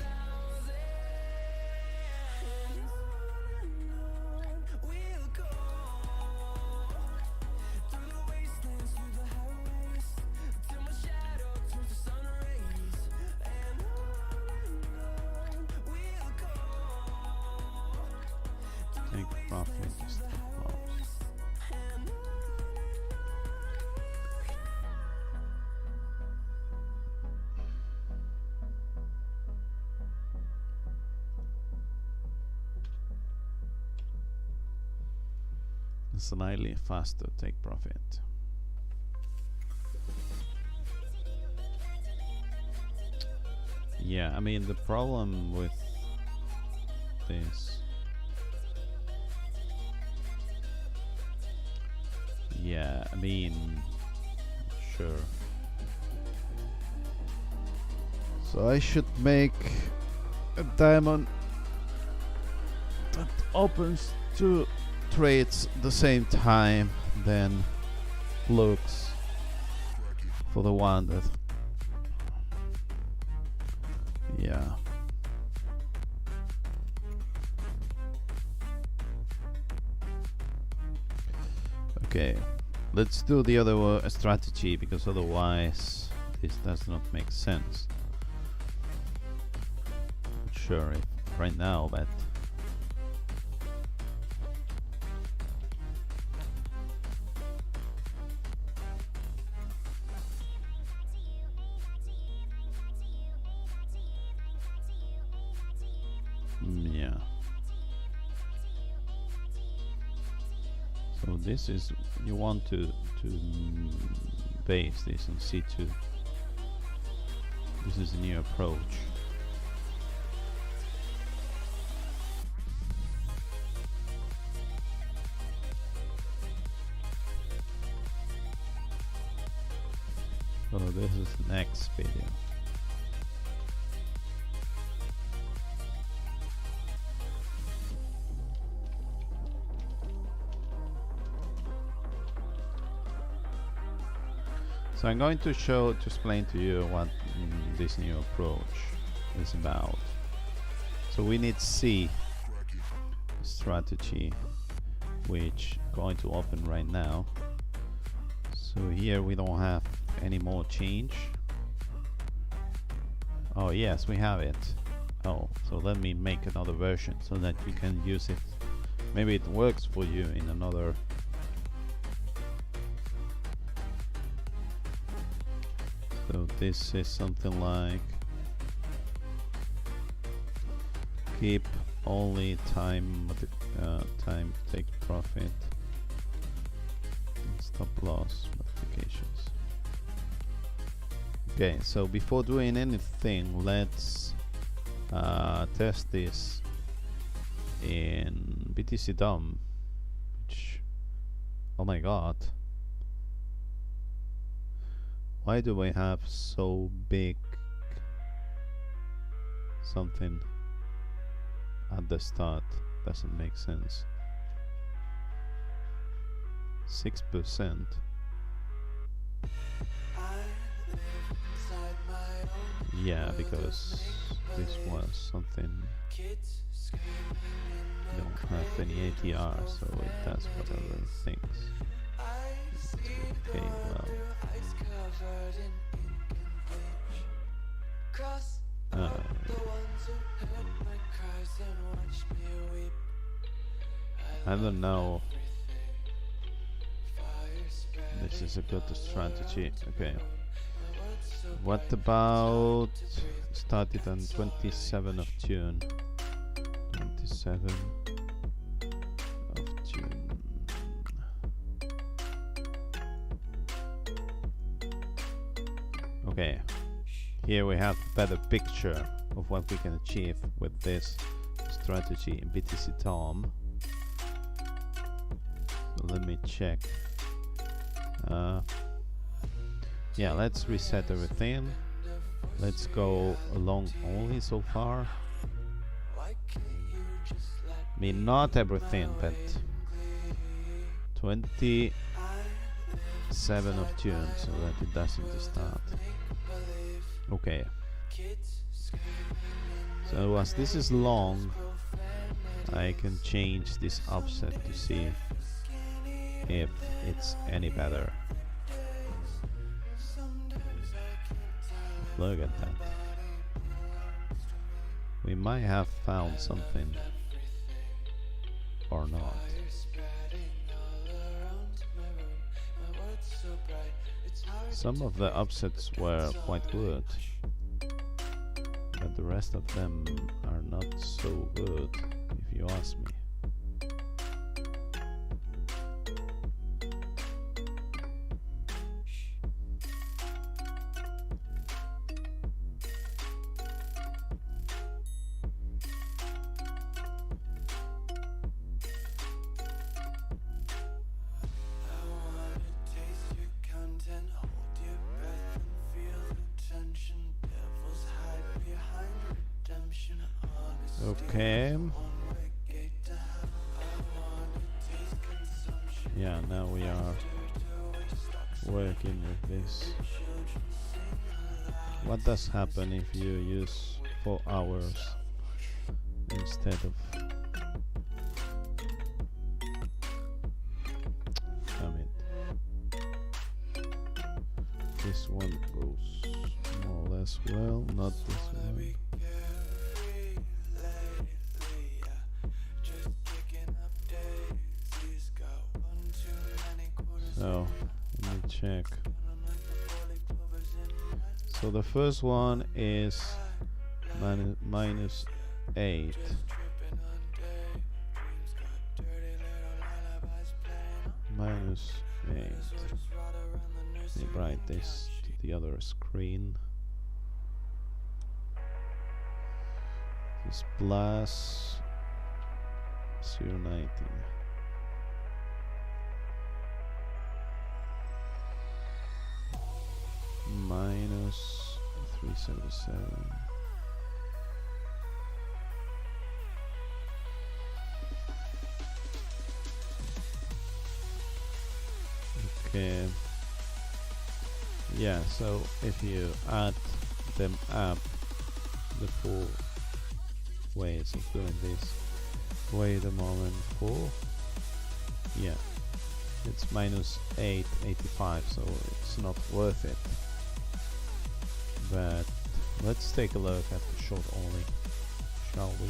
Take profit, stop loss. Slightly faster take profit. Yeah, I mean, the problem with this, yeah, I mean, sure. So I should make a diamond that opens two trades the same time, then looks for the one that, yeah. Okay, let's do the other strategy, because otherwise this does not make sense. Not sure if right now, but yeah. So this is, you want to base this on C2. This is a new approach. So this is the next video. So I'm going to explain to you what this new approach is about. So we need C strategy, which I'm going to open right now. So here we don't have any more change. Oh yes, we have it. Oh, so let me make another version so that you can use it. Maybe it works for you in another. So this is something like keep only time take profit and stop loss modifications. Okay, so before doing anything, let's test this in BTC DOM, which, oh my god, why do we have so big something at the start? Doesn't make sense. 6%. Yeah, because this was something, don't have any ATR, so it does whatever it thinks. Okay, well, I don't know. This is a good strategy. Okay. What about started on 27 of June? 27 of June. Okay. Here we have a better picture of what we can achieve with this strategy in BTC DOM. So let me check. Yeah, let's reset everything. Let's go along only so far. I mean, not everything, but 27 of June, so that it doesn't start. Okay. So as this is long, I can change this offset to see if it's any better. Look at that. We might have found something or not. Some of the upsets were quite good, but the rest of them are not so good, if you ask me. Okay. Yeah, now we are working with this. What does happen if you use 4 hours instead of... Damn it. This one goes more or less well, not this one. So, let me check. So the first one is minus 8. Minus 8. Let me write this to the other screen. This plus 0.19. Minus 377. Okay. Yeah, so if you add them up, the 4 ways of doing this, wait a moment, 4, yeah, it's minus 885, so it's not worth it. But let's take a look at the short only, shall we?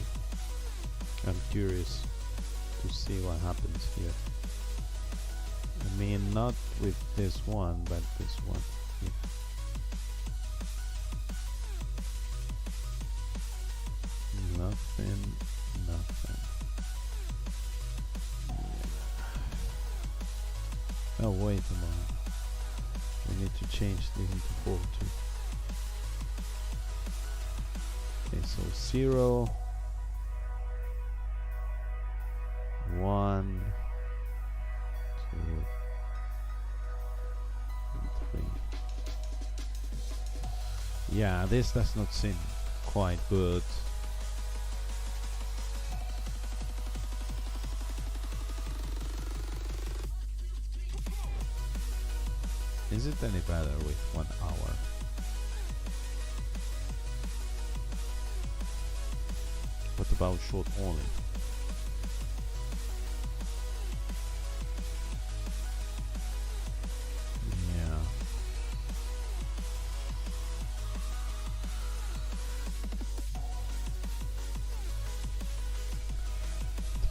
I'm curious to see what happens here. I mean, not with this one, but this one here. wait a moment. We need to change this into 40. Okay, so 0, 1, 2, and 3. Yeah, this does not seem quite good. Is it any better with 1 hour? What about short only? Yeah.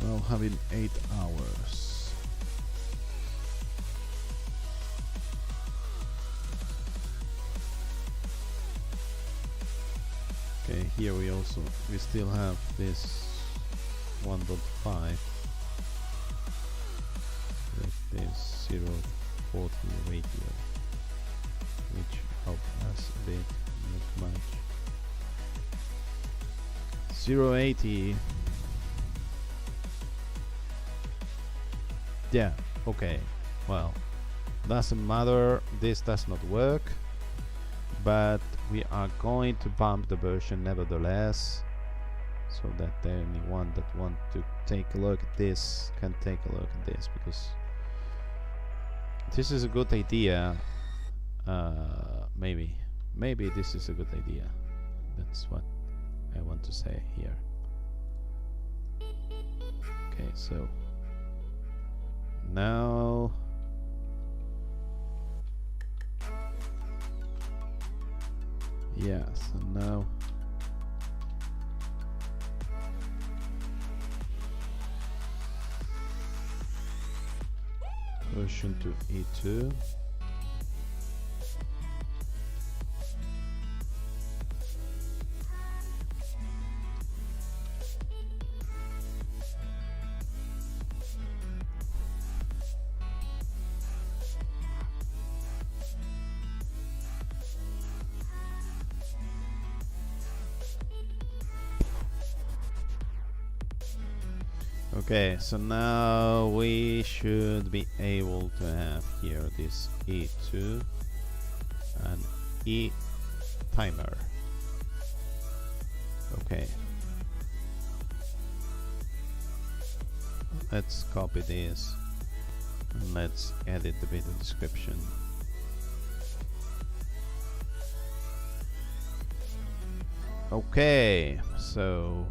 Well, having 8 hours. Okay, here we still have this 1.5 with this 0.40 ratio, which helps us a bit, not much. 0.80. Yeah, okay, well, doesn't matter, this does not work, but we are going to bump the version nevertheless, so that anyone that want to take a look at this can take a look at this, because this is a good idea. Maybe this is a good idea. That's what I want to say here. Okay, so now yeah, so now version to E2. Okay, so now we should be able to have here this E2 and E timer. Okay. Let's copy this and let's edit a bit of description. Okay, so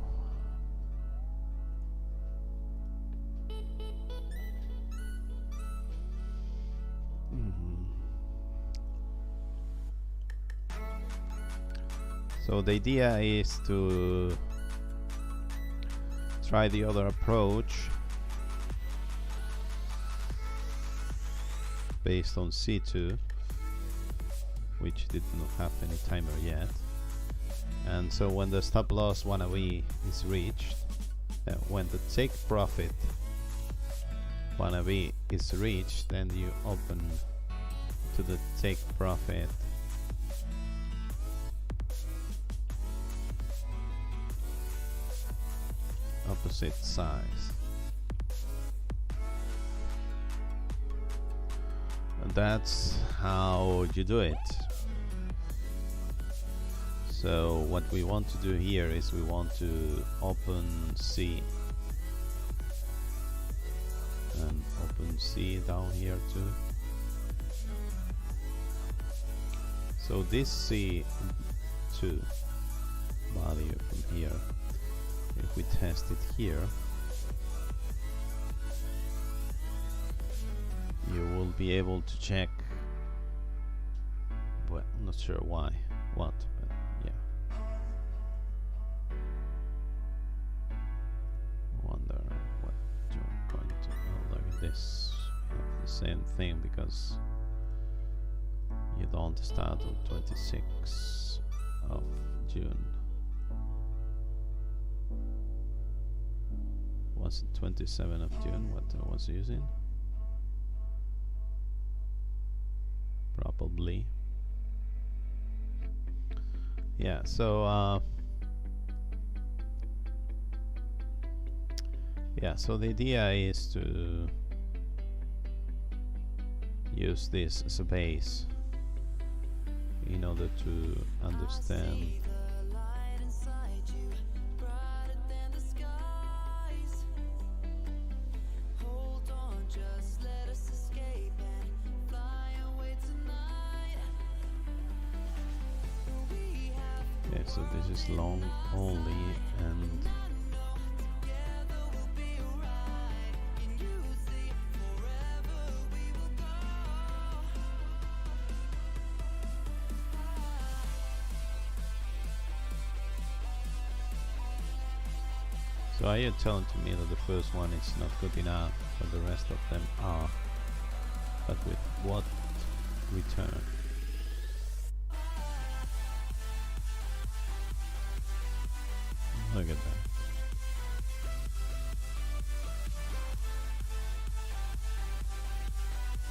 so the idea is to try the other approach based on C2, which did not have any timer yet. And so when the stop loss 1 is reached, when the take profit 1 is reached, then you open to the take profit opposite size. And that's how you do it. So what we want to do here is we want to open C and open C down here too. So this C2 value from here, if we test it here, you will be able to check, well, I'm not sure why, what, but yeah. I wonder what you're going to, oh, look at this, we have the same thing because you don't start on 26th of June. Was it 27th of June what I was using? probably. Yeah, so yeah, so the idea is to use this as a base in order to understand okay, so this is long only, and so are you telling to me that the first one is not good enough, but the rest of them are? But with what return? Look at that.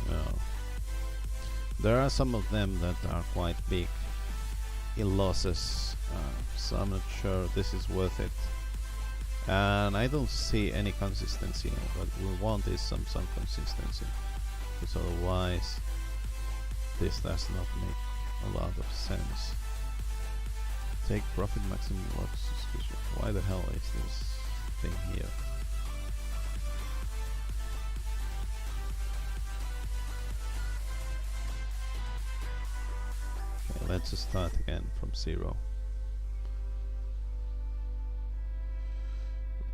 Well, there are some of them that are quite big in losses, so I'm not sure this is worth it. And I don't see any consistency. What we want is some consistency, because otherwise this does not make a lot of sense. Take profit maximum loss. Why the hell is this thing here? Okay, let's just start again from 0.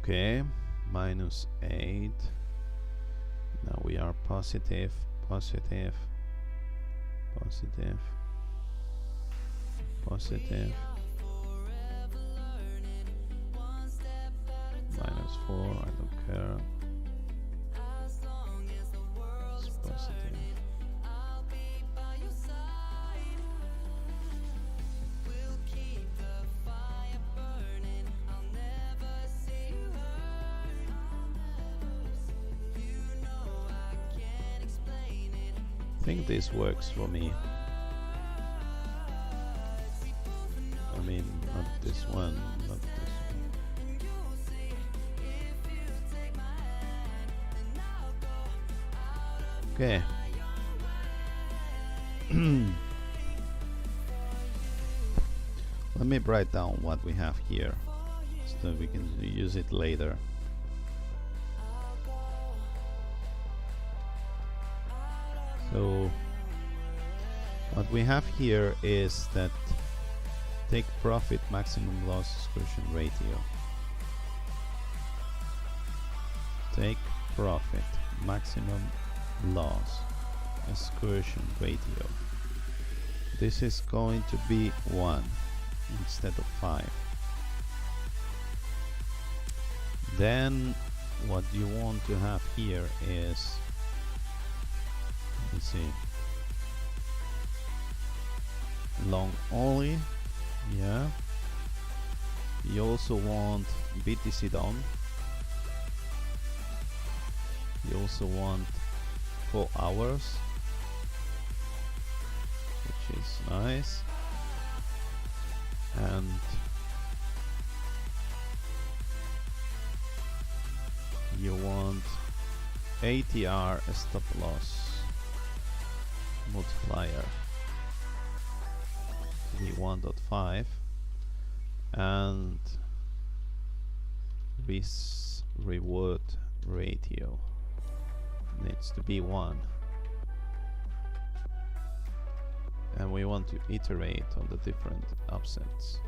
Okay, -8. Now we are positive, positive, positive, positive. -4, I don't care. It's positive. I think this works for me. I mean, not this one, not this one. Okay. Let me write down what we have here so that we can use it later. So what we have here is that take profit maximum loss excursion ratio. Take profit maximum loss excursion ratio. This is going to be 1 instead of 5. Then what you want to have here is, let's see, long only, yeah. You also want BTC down. You also want 4 hours, which is nice, and you want ATR stop loss multiplier to be 1.5, and risk reward ratio needs to be 1, and we want to iterate on the different upsets.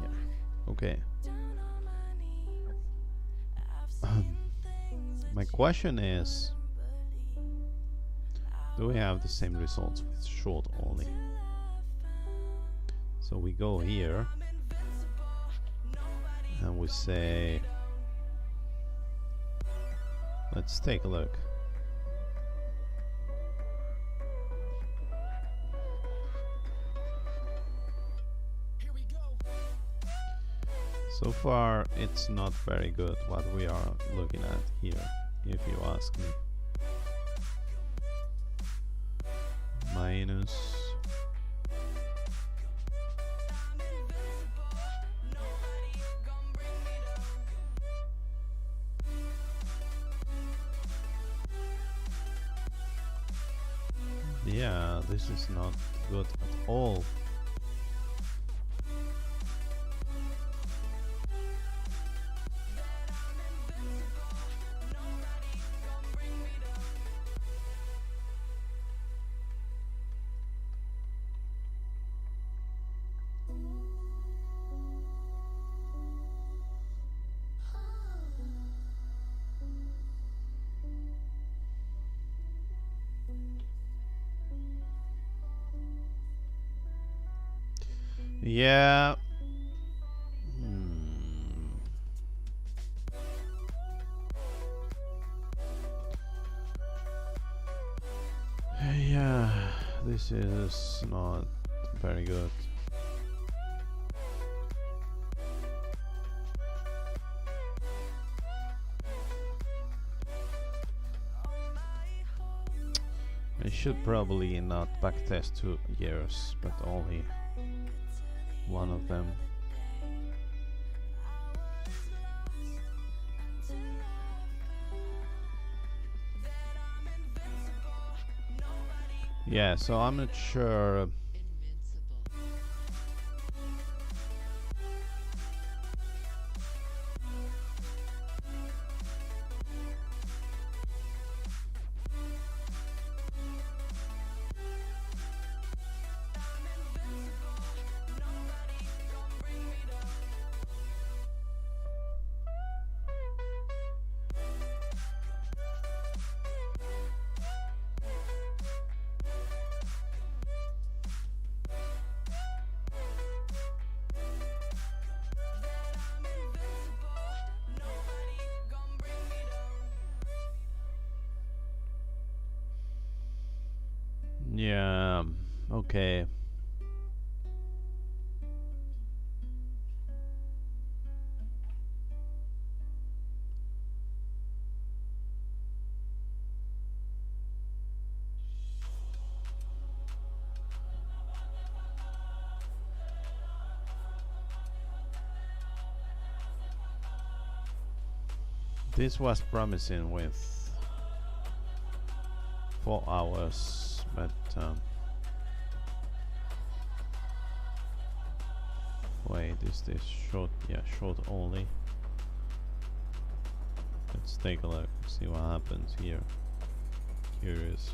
Yeah. Okay. My question is, do we have the same results with short only? So we go here and we say, let's take a look. So far it's not very good what we are looking at here, if you ask me. directions. Yeah, this is not good at all. Yeah. Yeah, this is not very good. I should probably not backtest 2 years, but only one of them. Yeah, so I'm not sure. Yeah, okay. This was promising with 4 hours, but wait, is this short? Yeah, short only. Let's take a look, see what happens here. Curious.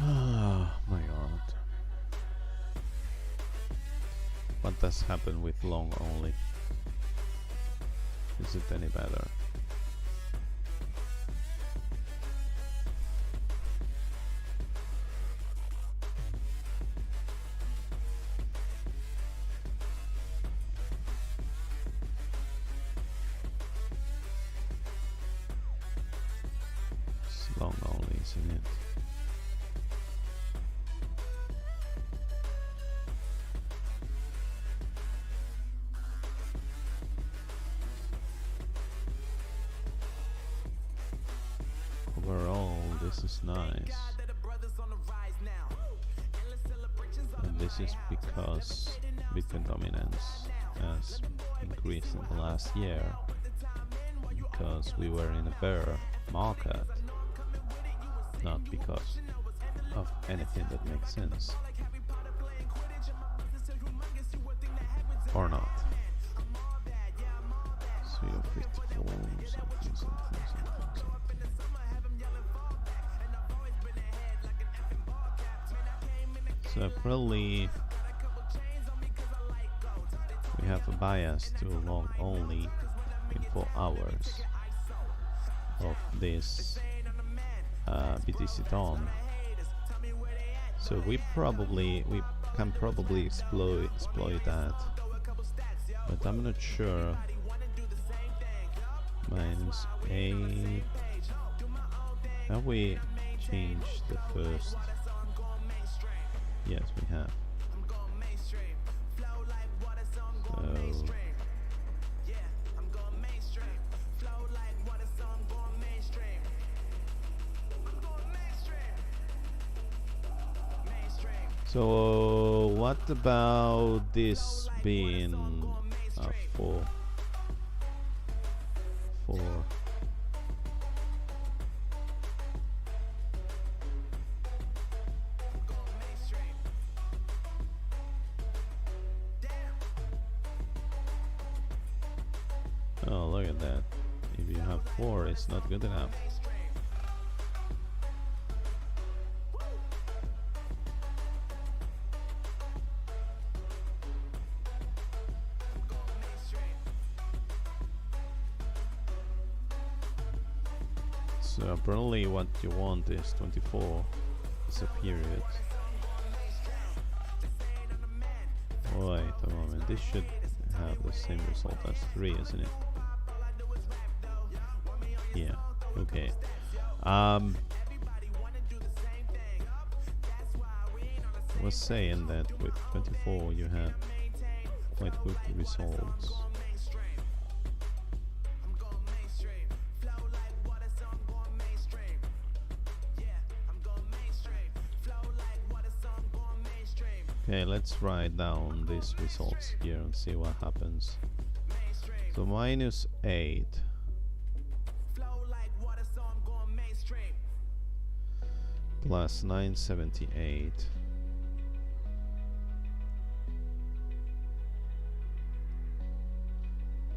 Oh my god. What does happen with long only? Is it any better? It's long only, isn't it? Overall, this is nice. And this is because Bitcoin dominance has increased in the last year, because we were in a bear market, not because of anything that makes sense. Or not. So you're 54, something. So probably we have a bias to long only in 4 hours of this BTC Dawn. So we can probably exploit that, but I'm not sure. -8. Have we changed the first? Yes, we have. So So what about this being 4? Oh, look at that. If you have 4, it's not good enough. So apparently what you want is 24 is a period. Wait a moment, this should have the same result as 3, isn't it? Yeah, okay. I was saying that with 24 you had quite good results. Okay, let's write down these results here and see what happens. So -8 plus 978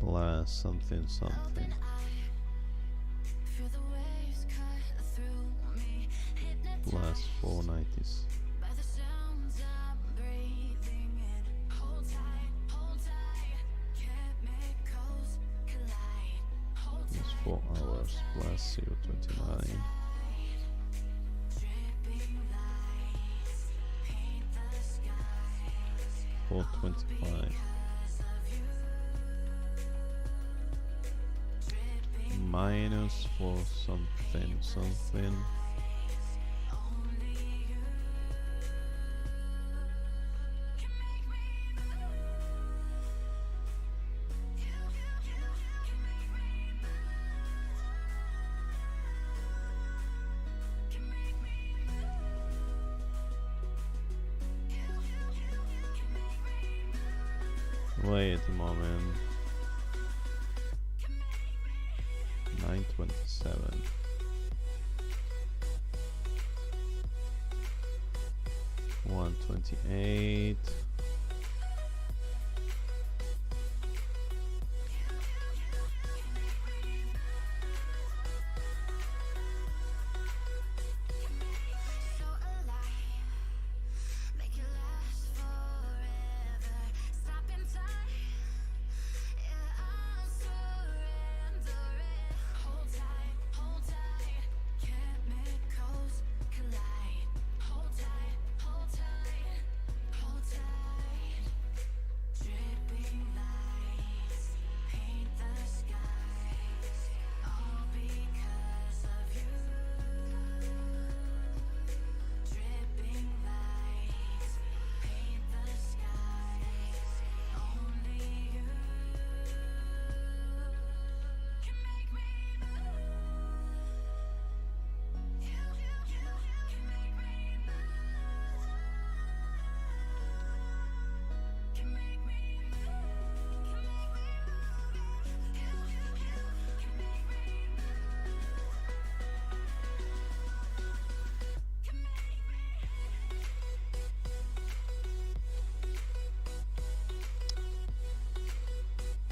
plus something plus 490s. Plus 4 hours plus 0.29. 425 minus 4 something. Wait a moment. 927. 128.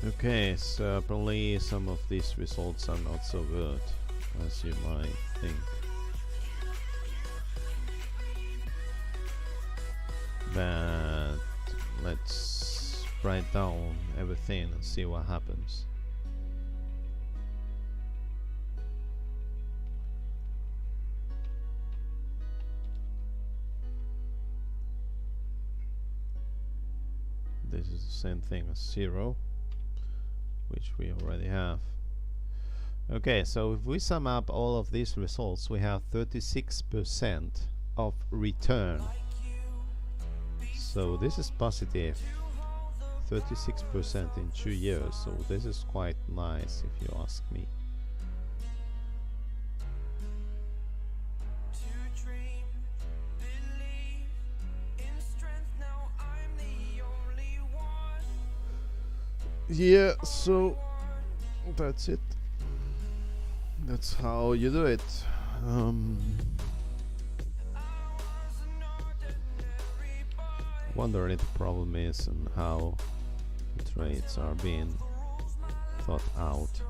Okay, so probably some of these results are not so good as you might think. But let's write down everything and see what happens. This is the same thing as 0, which we already have. Okay, so if we sum up all of these results, we have 36% of return. So this is positive, 36% in 2 years. So this is quite nice if you ask me. Yeah, so that's it. That's how you do it. Wonder if the problem is on how the trades are being thought out.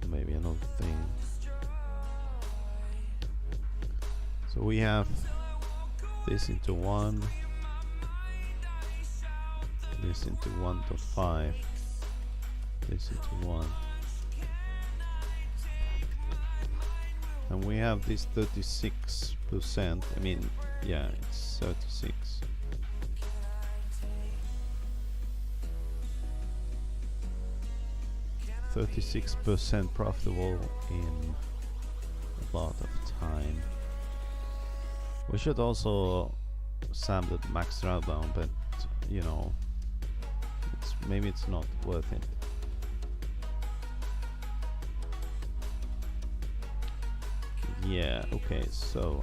Maybe another thing. So we have this into 1, this into 1.5, this into 1, and we have this 36%. I mean, yeah, it's 36. 36% profitable in a lot of time. We should also sum the max drawdown, but you know, maybe it's not worth it. Yeah, okay, so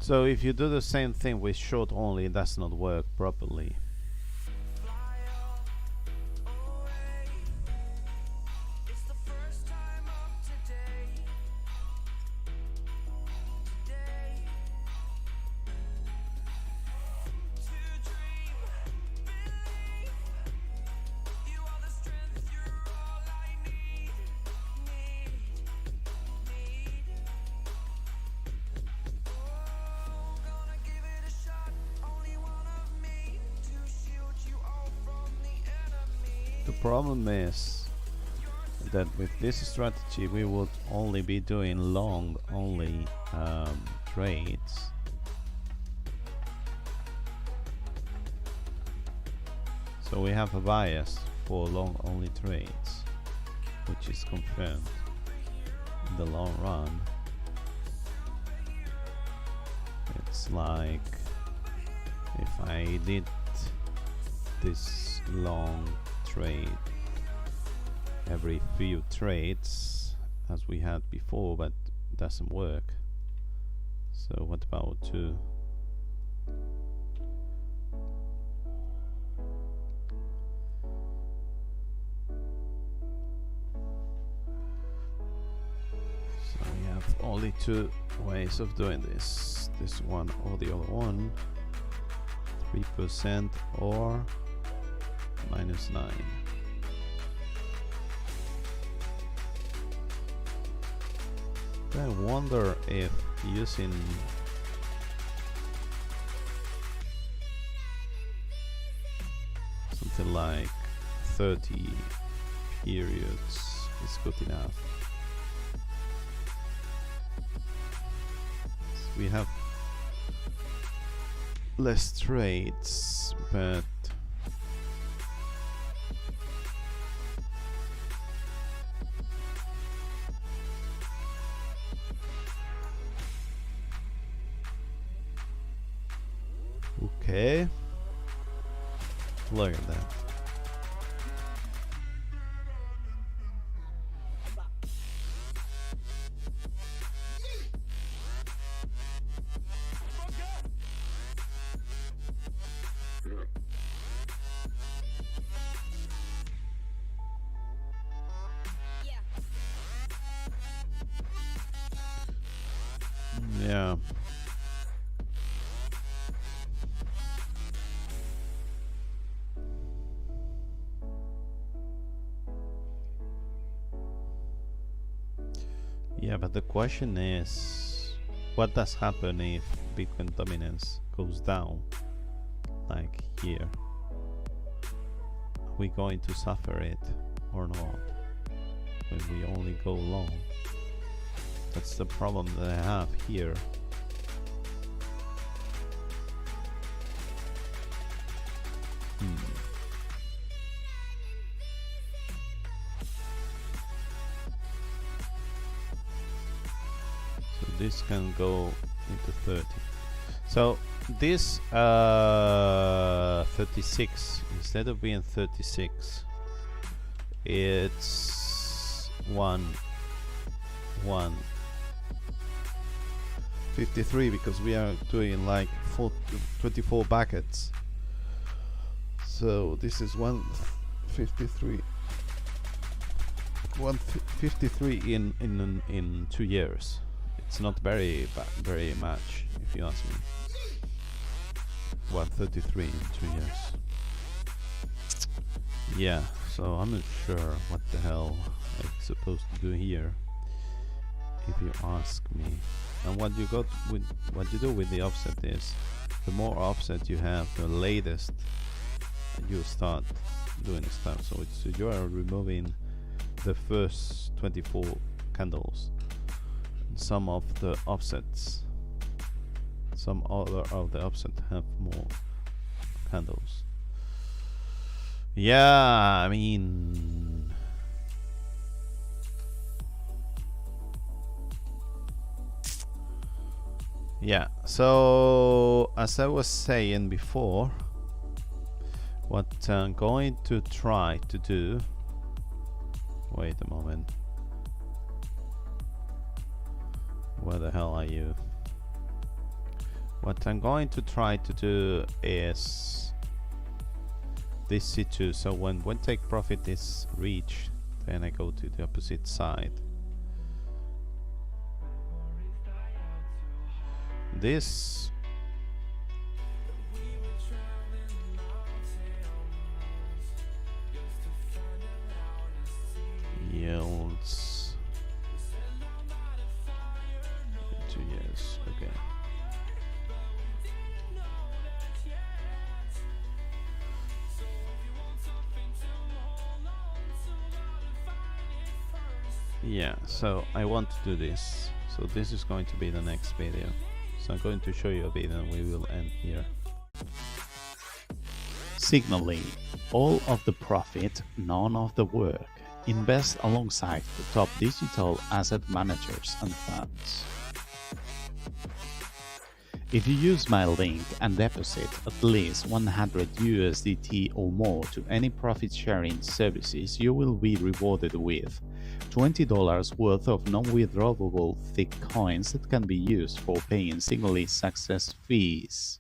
so if you do the same thing with short only, it does not work properly. The problem is that with this strategy we would only be doing long only trades. So we have a bias for long only trades, which is confirmed in the long run. It's like if I did this long trade every few trades as we had before, but it doesn't work. So what about 2? So we have only 2 ways of doing this one or the other one. 3% or -9. I wonder if using something like 30 periods is good enough. So we have less trades, but okay, look at that. Yeah. Yeah, but the question is, what does happen if Bitcoin dominance goes down, like here? Are we going to suffer it or not when we only go long? That's the problem that I have here. This can go into 30. So this 36, instead of being 36, it's 153 because we are doing like 24 buckets. So this is 153 in 2 years. It's not very much, if you ask me. 133 in 2 years. Yeah, so I'm not sure what the hell I'm supposed to do here, if you ask me. And what you do with the offset is, the more offset you have, the latest you start doing stuff. So you are removing the first 24 candles. Some of the offsets, some other of the offset have more candles. Yeah, I mean, yeah, so as I was saying before, what I'm going to try to do, wait a moment, where the hell are you? What I'm going to try to do is this C2, so when take profit is reached, then I go to the opposite side. This yields 2 years, okay. Yeah, so I want to do this. So this is going to be the next video. So I'm going to show you a bit and we will end here. Zignaly. All of the profit, none of the work. Invest alongside the top digital asset managers and funds. If you use my link and deposit at least 100 USDT or more to any profit sharing services, you will be rewarded with $20 worth of non-withdrawable thick coins that can be used for paying Zignaly success fees.